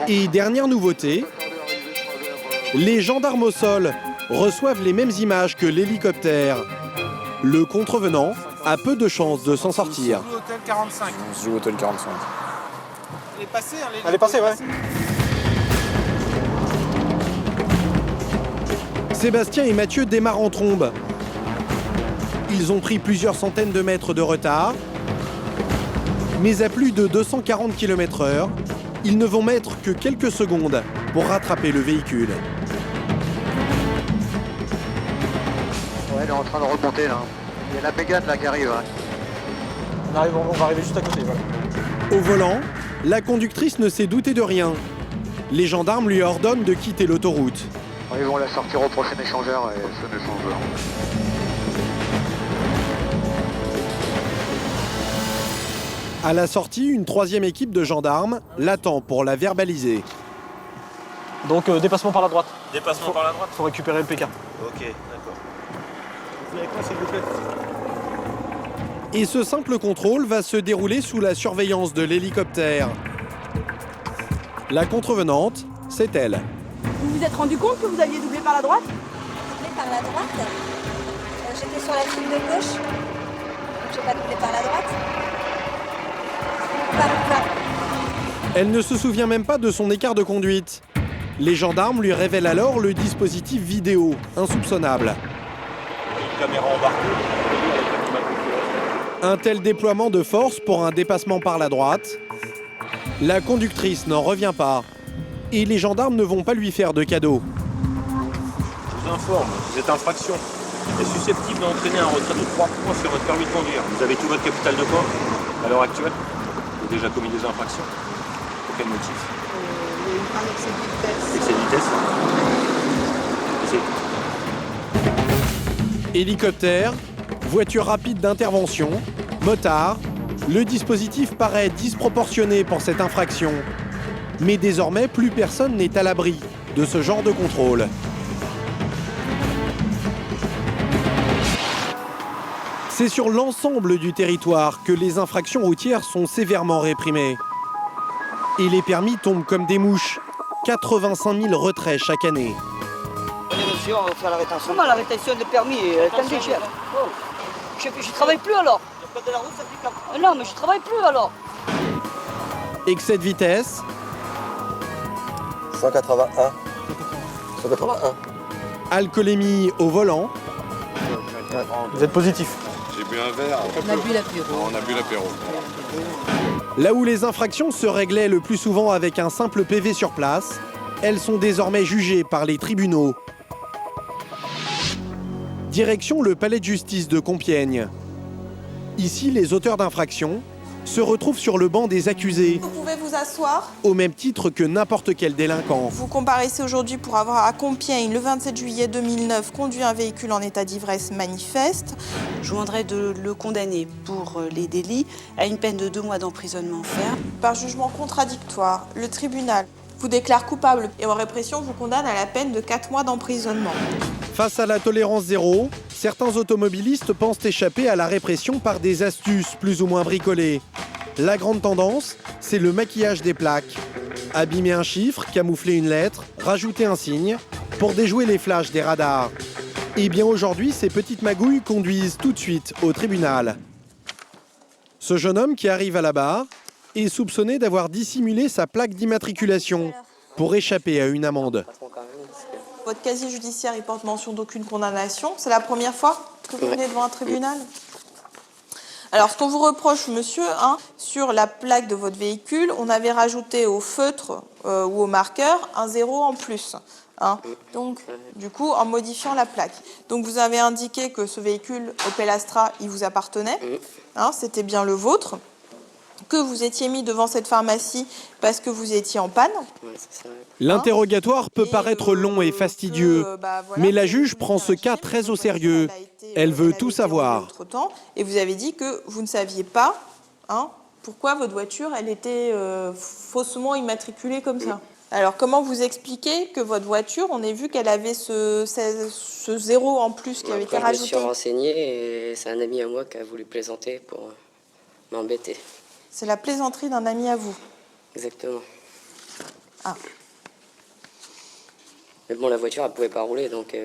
Et dernière nouveauté, les gendarmes au sol reçoivent les mêmes images que l'hélicoptère. Le contrevenant a peu de chances de s'en sortir. On se joue hôtel 45. On se joue hôtel 45. Elle est passée, hein, Elle est passée, ouais. Sébastien et Mathieu démarrent en trombe. Ils ont pris plusieurs centaines de mètres de retard. Mais à plus de 240 km/h, ils ne vont mettre que quelques secondes pour rattraper le véhicule. Ouais, elle est en train de remonter là. Il y a la Pégane là qui arrive. Hein. On va arriver juste à côté, voilà. Au volant, la conductrice ne s'est doutée de rien. Les gendarmes lui ordonnent de quitter l'autoroute. Ils vont la sortir au prochain échangeur et ce échangeur. À la sortie, une troisième équipe de gendarmes l'attend pour la verbaliser. Donc dépassement par la droite. Dépassement par la droite. Faut récupérer le PK. Ok, d'accord. Venez avec moi s'il vous plaît. Et ce simple contrôle va se dérouler sous la surveillance de l'hélicoptère. La contrevenante, c'est elle. Vous vous êtes rendu compte que vous aviez doublé par la droite? Doublé par la droite. J'étais sur la ligne de gauche. Donc j'ai pas doublé par la droite. Elle ne se souvient même pas de son écart de conduite. Les gendarmes lui révèlent alors le dispositif vidéo, insoupçonnable. Une caméra embarquée. Un tel déploiement de force pour un dépassement par la droite. La conductrice n'en revient pas. Et les gendarmes ne vont pas lui faire de cadeau. Je vous informe, cette infraction est susceptible d'entraîner un retrait de 3 points sur votre permis de conduire. Vous avez tout votre capital de points à l'heure actuelle. Vous avez déjà commis des infractions. Pour quel motif? Il y a eu un excès de vitesse. Excès de vitesse. Hélicoptère, voiture rapide d'intervention, motard, le dispositif paraît disproportionné pour cette infraction. Mais désormais, plus personne n'est à l'abri de ce genre de contrôle. C'est sur l'ensemble du territoire que les infractions routières sont sévèrement réprimées. Et les permis tombent comme des mouches. 85 000 retraits chaque année. Monsieur, on va faire la rétention. Comment la rétention de permis? Attendez, je travaille plus alors. Le code de la route s'applique à... Non, mais je travaille plus alors. Excès de vitesse. 181. 181. Alcoolémie au volant. Vous êtes positif. J'ai bu un verre. On a bu l'apéro. On a bu l'apéro. Là où les infractions se réglaient le plus souvent avec un simple PV sur place, elles sont désormais jugées par les tribunaux. Direction le palais de justice de Compiègne. Ici, les auteurs d'infractions se retrouvent sur le banc des accusés, Vous pouvez vous asseoir. au même titre que n'importe quel délinquant. Vous comparaissez aujourd'hui pour avoir à Compiègne, le 27 juillet 2009, conduit un véhicule en état d'ivresse manifeste. Je demanderais de le condamner pour les délits à une peine de 2 mois d'emprisonnement ferme. Par jugement contradictoire, le tribunal vous déclare coupable et en répression vous condamne à la peine de 4 mois d'emprisonnement. Face à la tolérance zéro, certains automobilistes pensent échapper à la répression par des astuces plus ou moins bricolées. La grande tendance, c'est le maquillage des plaques. Abîmer un chiffre, camoufler une lettre, rajouter un signe, pour déjouer les flashs des radars. Et bien aujourd'hui, ces petites magouilles conduisent tout de suite au tribunal. Ce jeune homme qui arrive à la barre est soupçonné d'avoir dissimulé sa plaque d'immatriculation pour échapper à une amende. Votre casier judiciaire, il porte mention d'aucune condamnation. C'est la première fois que vous venez devant un tribunal? Alors, ce qu'on vous reproche, monsieur, sur la plaque de votre véhicule, on avait rajouté au feutre ou au marqueur un 0 en plus. Donc, du coup, en modifiant la plaque. Donc, vous avez indiqué que ce véhicule Opel Astra, il vous appartenait. C'était bien le vôtre. Que vous étiez mis devant cette pharmacie parce que vous étiez en panne. L'interrogatoire peut paraître long et fastidieux, mais la juge prend ce cas très au sérieux. Elle veut tout savoir. Et vous avez dit que vous ne saviez pas pourquoi votre voiture elle était faussement immatriculée comme ça. Alors, comment vous expliquez que votre voiture, on a vu qu'elle avait ce zéro en plus qui avait été Je me rajouté? suis renseigné et c'est un ami à moi qui a voulu plaisanter pour m'embêter. C'est la plaisanterie d'un ami à vous? Exactement. Ah. Mais bon, la voiture, elle pouvait pas rouler, donc...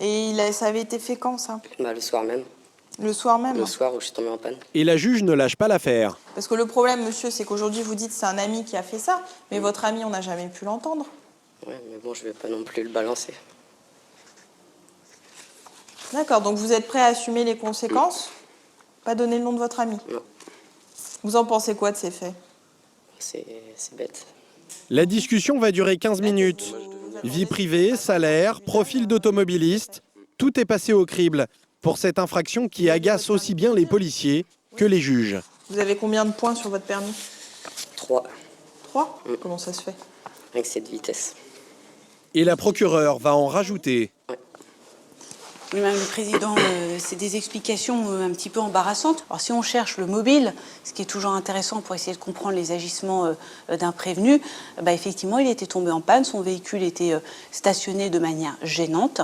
Et ça avait été fait quand, ça? le soir même. Le soir même? Le soir où je suis tombé en panne. Et la juge ne lâche pas l'affaire. Parce que le problème, monsieur, c'est qu'aujourd'hui, vous dites que c'est un ami qui a fait ça, mais votre ami, on n'a jamais pu l'entendre. Ouais, mais bon, je vais pas non plus le balancer. D'accord, donc vous êtes prêt à assumer les conséquences? Pas donner le nom de votre ami? Non. Vous en pensez quoi de ces faits? C'est bête. La discussion va durer 15 minutes. Vie privée, salaire, profil d'automobiliste, tout est passé au crible pour cette infraction qui agace aussi bien les policiers que les juges. Vous avez combien de points sur votre permis? 3. 3? Comment ça se fait? Avec cette vitesse. Et la procureure va en rajouter. Oui, Madame le Président, c'est des explications un petit peu embarrassantes. Alors, si on cherche le mobile, ce qui est toujours intéressant pour essayer de comprendre les agissements d'un prévenu, effectivement, il était tombé en panne, son véhicule était stationné de manière gênante.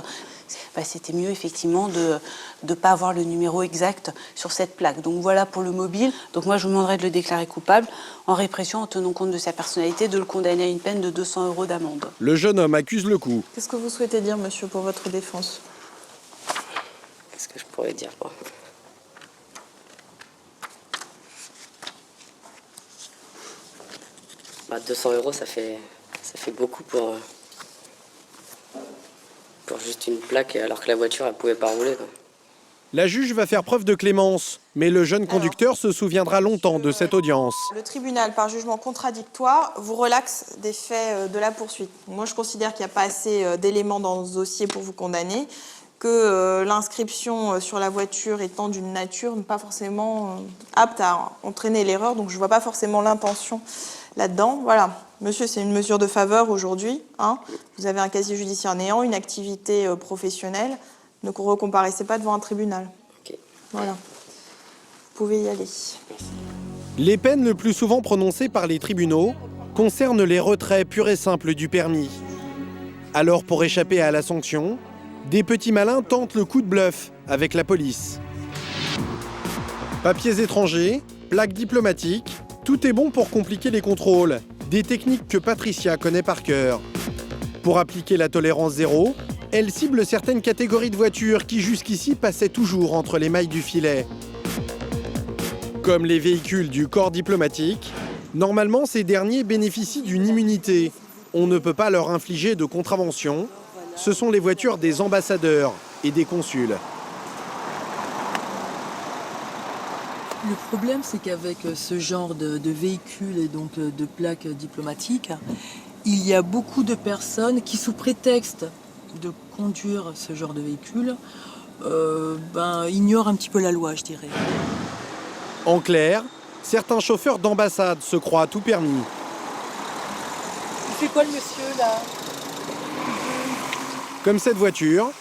C'était mieux, effectivement, de ne pas avoir le numéro exact sur cette plaque. Donc, voilà pour le mobile. Donc, moi, je vous demanderais de le déclarer coupable en répression, en tenant compte de sa personnalité, de le condamner à une peine de 200 € d'amende. Le jeune homme accuse le coup. Qu'est-ce que vous souhaitez dire, monsieur, pour votre défense? Qu'est-ce que je pourrais dire, quoi? 200 €, ça fait beaucoup pour juste une plaque, alors que la voiture, elle pouvait pas rouler, quoi. La juge va faire preuve de clémence, mais le jeune conducteur se souviendra longtemps de cette audience. Le tribunal, par jugement contradictoire, vous relaxe des faits de la poursuite. Moi, je considère qu'il n'y a pas assez d'éléments dans ce dossier pour vous condamner, que l'inscription sur la voiture étant d'une nature pas forcément apte à entraîner l'erreur, donc je ne vois pas forcément l'intention là-dedans. Voilà, monsieur, c'est une mesure de faveur aujourd'hui. Vous avez un casier judiciaire néant, une activité professionnelle, ne recomparaissez pas devant un tribunal. Okay. Voilà, vous pouvez y aller. Les peines le plus souvent prononcées par les tribunaux concernent les retraits purs et simples du permis. Alors, pour échapper à la sanction, des petits malins tentent le coup de bluff avec la police. Papiers étrangers, plaques diplomatiques, tout est bon pour compliquer les contrôles. Des techniques que Patricia connaît par cœur. Pour appliquer la tolérance zéro, elle cible certaines catégories de voitures qui jusqu'ici passaient toujours entre les mailles du filet. Comme les véhicules du corps diplomatique, normalement ces derniers bénéficient d'une immunité. On ne peut pas leur infliger de contravention. Ce sont les voitures des ambassadeurs et des consuls. Le problème, c'est qu'avec ce genre de véhicules et donc de plaques diplomatiques, il y a beaucoup de personnes qui, sous prétexte de conduire ce genre de véhicule, ignorent un petit peu la loi, je dirais. En clair, certains chauffeurs d'ambassade se croient tout permis. Il fait quoi le monsieur là? Comme cette voiture,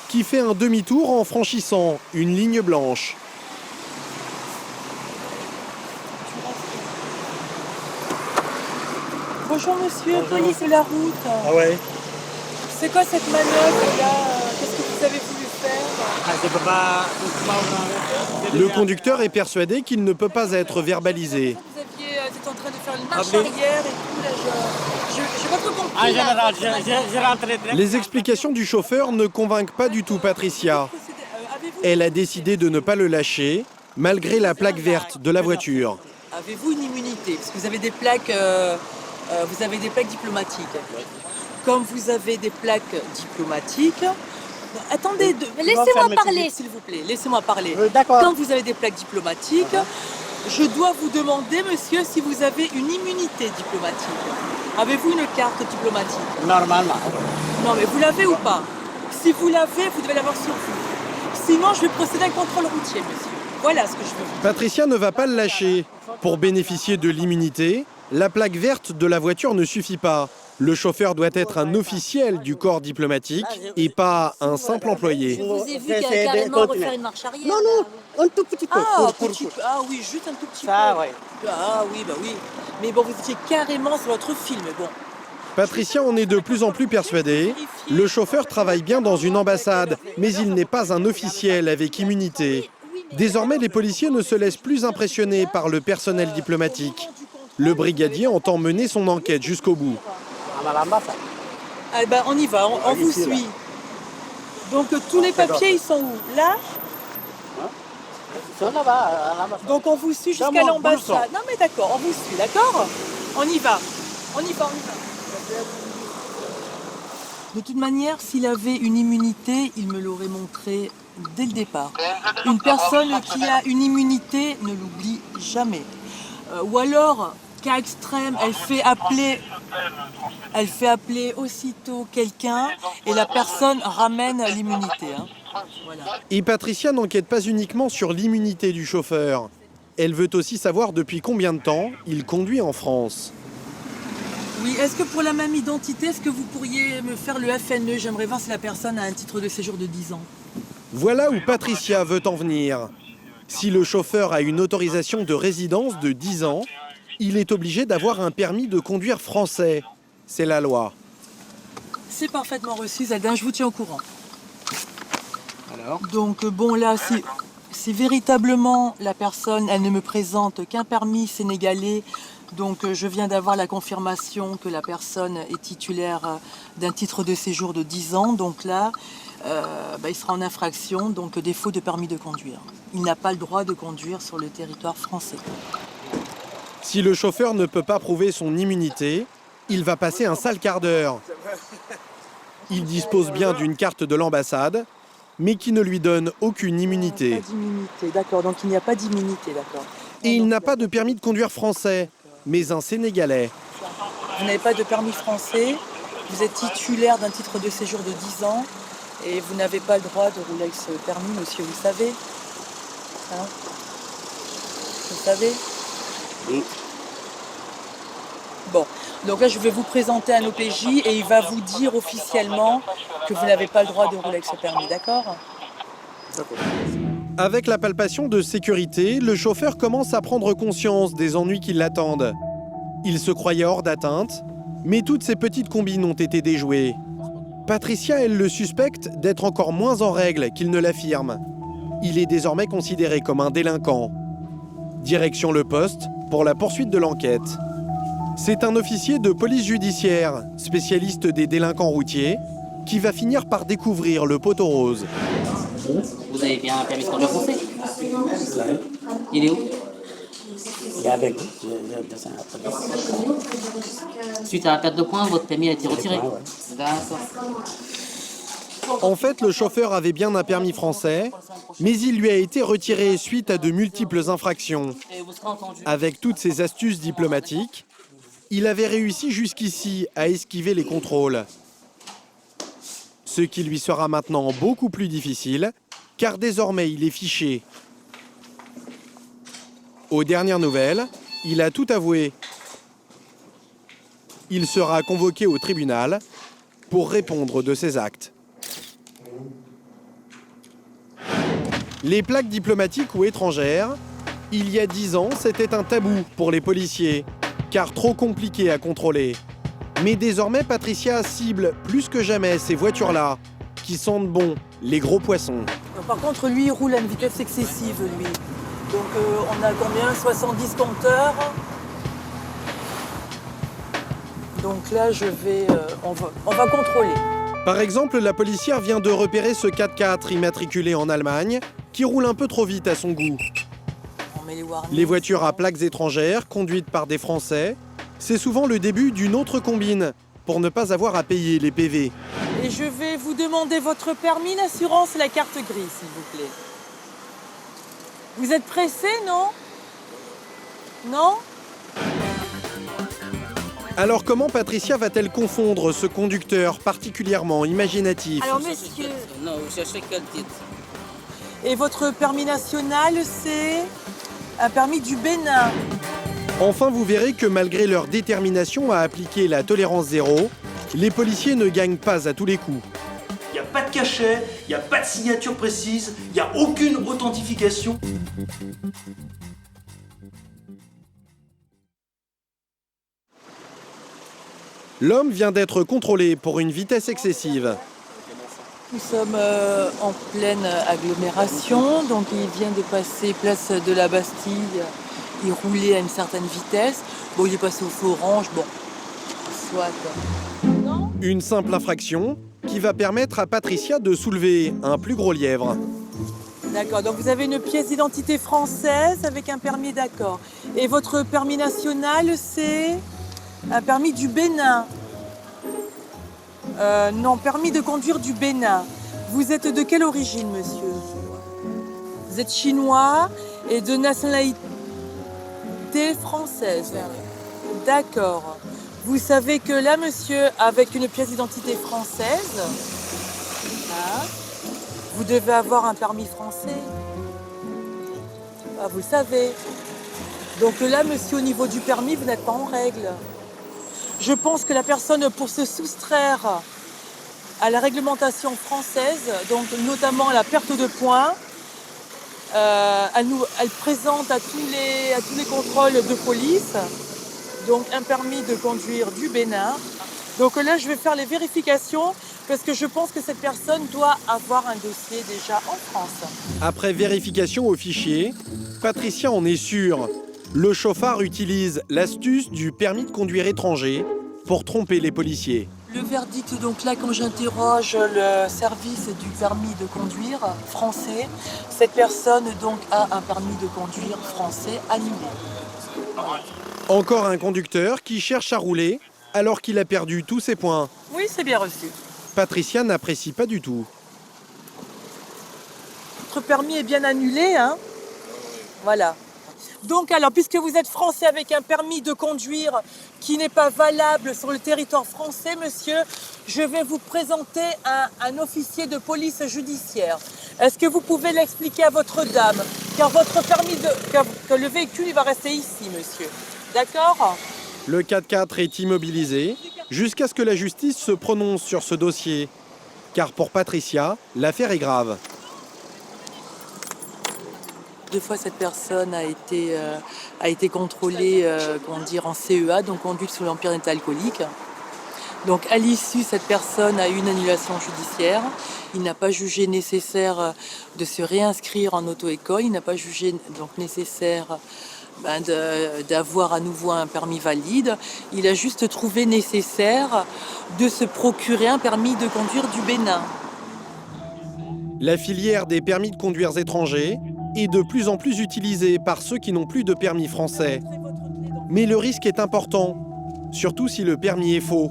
qui fait un demi-tour en franchissant une ligne blanche. Bonjour monsieur, police de la route. Ah ouais? C'est quoi cette manœuvre là? Qu'est-ce que vous avez voulu faire? Le conducteur est persuadé qu'il ne peut pas être verbalisé. Vous êtes en train de faire une marche arrière et tout, là, j'ai votre compris. J'ai rentré très... Les explications du chauffeur ne convainquent pas du tout Patricia. Elle a décidé de ne pas le lâcher, malgré la plaque verte de la voiture. Avez-vous une immunité? Parce que vous avez des plaques, diplomatiques. Comme vous avez des plaques diplomatiques... Attendez, laissez-moi parler, s'il vous plaît. Laissez-moi parler. D'accord. Quand vous avez des plaques diplomatiques, je dois vous demander, monsieur, si vous avez une immunité diplomatique. Avez-vous une carte diplomatique? Normalement. Non, mais vous l'avez ou pas? Si vous l'avez, vous devez l'avoir sur vous. Sinon, je vais procéder à un contrôle routier, monsieur. Voilà ce que je veux vous dire. Patricia ne va pas le lâcher. Pour bénéficier de l'immunité, la plaque verte de la voiture ne suffit pas. Le chauffeur doit être un officiel du corps diplomatique et pas un simple employé. Je vous ai vu carrément refaire une marche arrière. Un tout petit peu. Ah oui, juste un tout petit peu. Ah oui, bah oui. Mais bon, vous étiez carrément sur votre film, bon. Patricia en est de plus en plus persuadée. Le chauffeur travaille bien dans une ambassade, mais il n'est pas un officiel avec immunité. Désormais, les policiers ne se laissent plus impressionner par le personnel diplomatique. Le brigadier entend mener son enquête jusqu'au bout. Ah ben, on y va, on vous suit. Donc tous les papiers, ils sont où? Là? Donc on vous suit jusqu'à l'ambassade. Non mais d'accord, on vous suit, d'accord? On y va. De toute manière, s'il avait une immunité, il me l'aurait montré dès le départ. Une personne qui a une immunité ne l'oublie jamais. Ou alors, cas extrême, elle fait appeler aussitôt quelqu'un et la personne ramène l'immunité. Voilà. Et Patricia n'enquête pas uniquement sur l'immunité du chauffeur. Elle veut aussi savoir depuis combien de temps il conduit en France. Oui, est-ce que pour la même identité, est-ce que vous pourriez me faire le FNE? J'aimerais voir si la personne a un titre de séjour de 10 ans. Voilà où Patricia veut en venir. Si le chauffeur a une autorisation de résidence de 10 ans, il est obligé d'avoir un permis de conduire français. C'est la loi. C'est parfaitement reçu, Zaldin, je vous tiens au courant. Donc bon, là, si véritablement la personne, elle ne me présente qu'un permis sénégalais, donc je viens d'avoir la confirmation que la personne est titulaire d'un titre de séjour de 10 ans, donc là, il sera en infraction, donc défaut de permis de conduire. Il n'a pas le droit de conduire sur le territoire français. Si le chauffeur ne peut pas prouver son immunité, il va passer un sale quart d'heure. Il dispose bien d'une carte de l'ambassade, mais qui ne lui donne aucune immunité. Pas d'immunité, d'accord, donc il n'y a pas d'immunité, d'accord. Et il n'a pas de permis de conduire français, mais un Sénégalais. Vous n'avez pas de permis français, vous êtes titulaire d'un titre de séjour de 10 ans et vous n'avez pas le droit de rouler avec ce permis, monsieur, vous savez? Hein? Vous savez? Oui. Bon, donc là je vais vous présenter un OPJ et il va vous dire officiellement que vous n'avez pas le droit de rouler avec ce permis, d'accord? Avec la palpation de sécurité, le chauffeur commence à prendre conscience des ennuis qui l'attendent. Il se croyait hors d'atteinte, mais toutes ces petites combines ont été déjouées. Patricia, elle le suspecte d'être encore moins en règle qu'il ne l'affirme. Il est désormais considéré comme un délinquant. Direction le poste pour la poursuite de l'enquête. C'est un officier de police judiciaire, spécialiste des délinquants routiers, qui va finir par découvrir le poteau rose. Vous avez bien un permis de conduire français? Il est où? Il est avec. Suite à la perte de points, votre permis a été retiré? D'accord. En fait, le chauffeur avait bien un permis français, mais il lui a été retiré suite à de multiples infractions. Avec toutes ses astuces diplomatiques, il avait réussi jusqu'ici à esquiver les contrôles. Ce qui lui sera maintenant beaucoup plus difficile, car désormais il est fiché. Aux dernières nouvelles, il a tout avoué. Il sera convoqué au tribunal pour répondre de ses actes. Les plaques diplomatiques ou étrangères, il y a 10 ans, c'était un tabou pour les policiers, car trop compliqué à contrôler. Mais désormais, Patricia cible plus que jamais ces voitures-là, qui sentent bon les gros poissons. Par contre, lui, il roule à une vitesse excessive, lui. Donc on a combien? 70 compteurs. Donc là, on va contrôler. Par exemple, la policière vient de repérer ce 4x4 immatriculé en Allemagne, qui roule un peu trop vite à son goût. Les voitures à plaques étrangères, conduites par des Français, c'est souvent le début d'une autre combine, pour ne pas avoir à payer les PV. Et je vais vous demander votre permis, l'assurance et la carte grise, s'il vous plaît. Vous êtes pressé, non? Non? Alors comment Patricia va-t-elle confondre ce conducteur particulièrement imaginatif? Alors monsieur... Non, vous cherchez quel titre? Et votre permis national, c'est un permis du Bénin. Enfin, vous verrez que malgré leur détermination à appliquer la tolérance zéro, les policiers ne gagnent pas à tous les coups. Il n'y a pas de cachet, il n'y a pas de signature précise, il n'y a aucune authentification. L'homme vient d'être contrôlé pour une vitesse excessive. Nous sommes en pleine agglomération, donc il vient de passer place de la Bastille, il roulait à une certaine vitesse. Bon, il est passé au feu orange, bon, soit. Une simple infraction qui va permettre à Patricia de soulever un plus gros lièvre. D'accord, donc vous avez une pièce d'identité française avec un permis d'accord. Et votre permis national, c'est un permis du Bénin. Non, permis de conduire du Bénin. Vous êtes de quelle origine, monsieur? Vous êtes chinois et de nationalité française. D'accord. Vous savez que là, monsieur, avec une pièce d'identité française, hein, vous devez avoir un permis français. Ah, vous le savez. Donc là, monsieur, au niveau du permis, vous n'êtes pas en règle. Je pense que la personne, pour se soustraire à la réglementation française, donc notamment à la perte de points, elle présente à tous les contrôles de police donc un permis de conduire du Bénin. Donc là, je vais faire les vérifications parce que je pense que cette personne doit avoir un dossier déjà en France. Après vérification au fichier, Patricia en est sûre. Le chauffard utilise l'astuce du permis de conduire étranger pour tromper les policiers. Le verdict, donc là, quand j'interroge le service du permis de conduire français, cette personne donc a un permis de conduire français annulé. Encore un conducteur qui cherche à rouler alors qu'il a perdu tous ses points. Oui, c'est bien reçu. Patricia n'apprécie pas du tout. Votre permis est bien annulé, hein? Voilà. Donc alors, puisque vous êtes français avec un permis de conduire qui n'est pas valable sur le territoire français, monsieur, je vais vous présenter un officier de police judiciaire. Est-ce que vous pouvez l'expliquer à votre dame? Car votre permis que le véhicule, il va rester ici, monsieur. D'accord? Le 4x4 est immobilisé jusqu'à ce que la justice se prononce sur ce dossier. Car pour Patricia, l'affaire est grave. 2 fois, cette personne a été contrôlée en CEA, donc conduite sous l'empire d'état alcoolique. Donc à l'issue, cette personne a eu une annulation judiciaire. Il n'a pas jugé nécessaire de se réinscrire en auto-école. Il n'a pas jugé donc nécessaire d'avoir à nouveau un permis valide. Il a juste trouvé nécessaire de se procurer un permis de conduire du Bénin. La filière des permis de conduire étrangers est de plus en plus utilisée par ceux qui n'ont plus de permis français. Mais le risque est important, surtout si le permis est faux.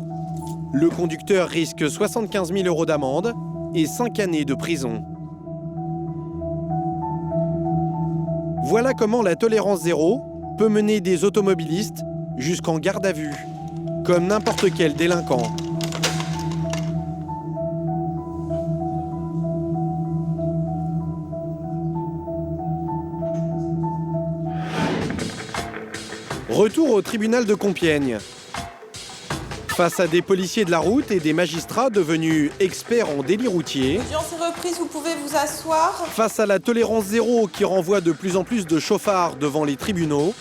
Le conducteur risque 75 000 € d'amende et 5 années de prison. Voilà comment la tolérance zéro peut mener des automobilistes jusqu'en garde à vue, comme n'importe quel délinquant. Retour au tribunal de Compiègne. Face à des policiers de la route et des magistrats devenus experts en délit routier. L'audience est reprise, vous pouvez vous asseoir. Face à la tolérance zéro qui renvoie de plus en plus de chauffards devant les tribunaux,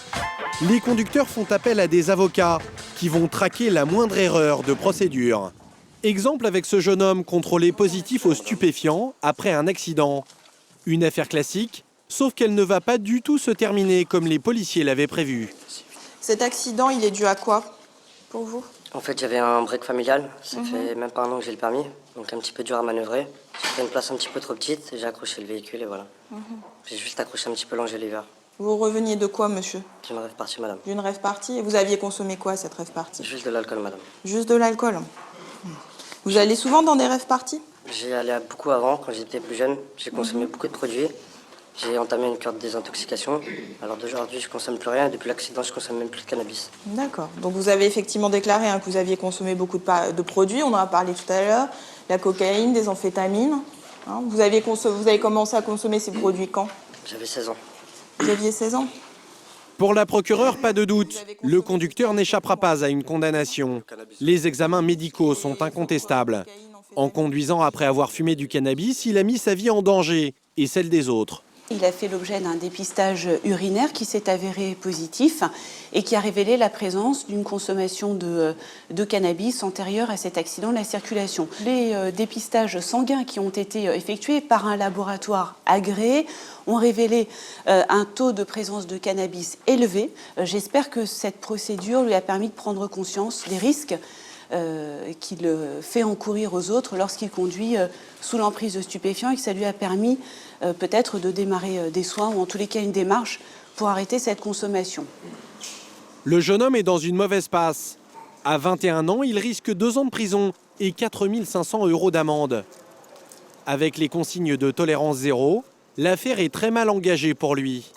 les conducteurs font appel à des avocats qui vont traquer la moindre erreur de procédure. Exemple avec ce jeune homme contrôlé positif aux stupéfiants après un accident. Une affaire classique, sauf qu'elle ne va pas du tout se terminer comme les policiers l'avaient prévu. Cet accident, il est dû à quoi pour vous? En fait, j'avais un break familial. Ça fait même pas un an que j'ai le permis, donc un petit peu dur à manœuvrer. J'ai fait une place un petit peu trop petite et j'ai accroché le véhicule et voilà. J'ai juste accroché un petit peu l'angeliver. Vous reveniez de quoi, monsieur? D'une rêve partie, madame. D'une rêve partie. Et vous aviez consommé quoi, cette rêve partie? Juste de l'alcool, madame. Juste de l'alcool. Vous allez souvent dans des rêves parties? J'y allais beaucoup avant, quand j'étais plus jeune. J'ai consommé beaucoup de produits. J'ai entamé une cure de désintoxication. Alors d'aujourd'hui, je consomme plus rien et depuis l'accident, je consomme même plus de cannabis. D'accord. Donc vous avez effectivement déclaré que vous aviez consommé beaucoup de produits. On en a parlé tout à l'heure. La cocaïne, des amphétamines. Vous avez commencé à consommer ces produits quand? J'avais 16 ans. Vous aviez 16 ans? Pour la procureure, pas de doute, le conducteur n'échappera pas à une condamnation. Les examens médicaux sont incontestables. En conduisant après avoir fumé du cannabis, il a mis sa vie en danger et celle des autres. Il a fait l'objet d'un dépistage urinaire qui s'est avéré positif et qui a révélé la présence d'une consommation de cannabis antérieure à cet accident de la circulation. Les dépistages sanguins qui ont été effectués par un laboratoire agréé ont révélé un taux de présence de cannabis élevé. J'espère que cette procédure lui a permis de prendre conscience des risques qu'il fait encourir aux autres lorsqu'il conduit sous l'emprise de stupéfiants et que ça lui a permis peut-être de démarrer des soins ou en tous les cas une démarche pour arrêter cette consommation. Le jeune homme est dans une mauvaise passe. À 21 ans, il risque 2 ans de prison et 4 500 € d'amende. Avec les consignes de tolérance zéro, l'affaire est très mal engagée pour lui.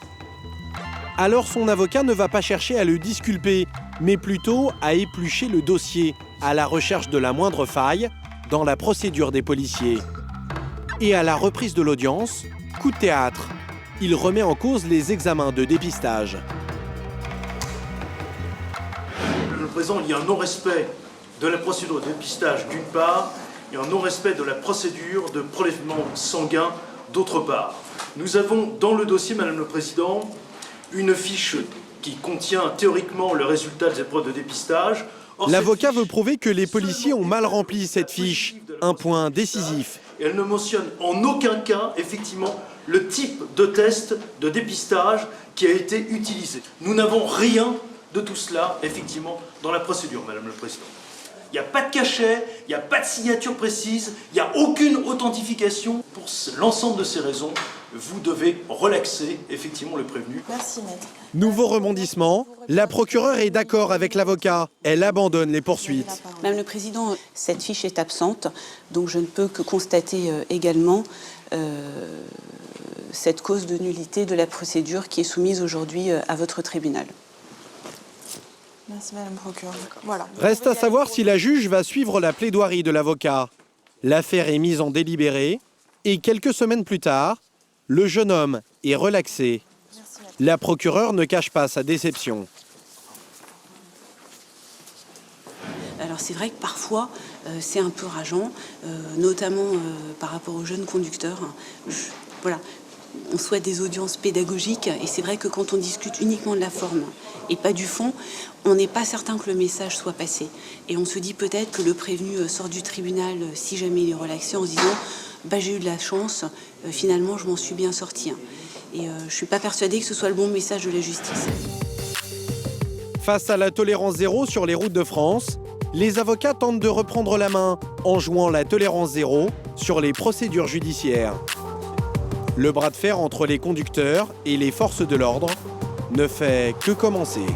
Alors son avocat ne va pas chercher à le disculper, mais plutôt à éplucher le dossier à la recherche de la moindre faille dans la procédure des policiers. Et à la reprise de l'audience, coup de théâtre. Il remet en cause les examens de dépistage. Le président, il y a un non-respect de la procédure de dépistage d'une part, et un non-respect de la procédure de prélèvement sanguin d'autre part. Nous avons dans le dossier, Madame le Président, une fiche qui contient théoriquement le résultat des épreuves de dépistage. L'avocat veut prouver que les policiers ont mal rempli cette fiche, un point décisif. Et elle ne mentionne en aucun cas, effectivement, le type de test de dépistage qui a été utilisé. Nous n'avons rien de tout cela, effectivement, dans la procédure, Madame le Président. Il n'y a pas de cachet, il n'y a pas de signature précise, il n'y a aucune authentification. Pour l'ensemble de ces raisons, vous devez relaxer, effectivement, le prévenu. Merci, maître. Nouveau rebondissement, la procureure est d'accord avec l'avocat. Elle abandonne les poursuites. Madame le Président, cette fiche est absente, donc je ne peux que constater également cette cause de nullité de la procédure qui est soumise aujourd'hui à votre tribunal. Merci, Madame le procureur. Voilà. Reste à savoir si la juge va suivre la plaidoirie de l'avocat. L'affaire est mise en délibéré et quelques semaines plus tard, le jeune homme est relaxé. La procureure ne cache pas sa déception. Alors c'est vrai que parfois c'est un peu rageant, notamment par rapport aux jeunes conducteurs. Voilà, on souhaite des audiences pédagogiques et c'est vrai que quand on discute uniquement de la forme et pas du fond, on n'est pas certain que le message soit passé. Et on se dit peut-être que le prévenu sort du tribunal si jamais il est relaxé en se disant bah, j'ai eu de la chance, finalement je m'en suis bien sorti. Et je ne suis pas persuadée que ce soit le bon message de la justice. Face à la tolérance zéro sur les routes de France, les avocats tentent de reprendre la main en jouant la tolérance zéro sur les procédures judiciaires. Le bras de fer entre les conducteurs et les forces de l'ordre ne fait que commencer.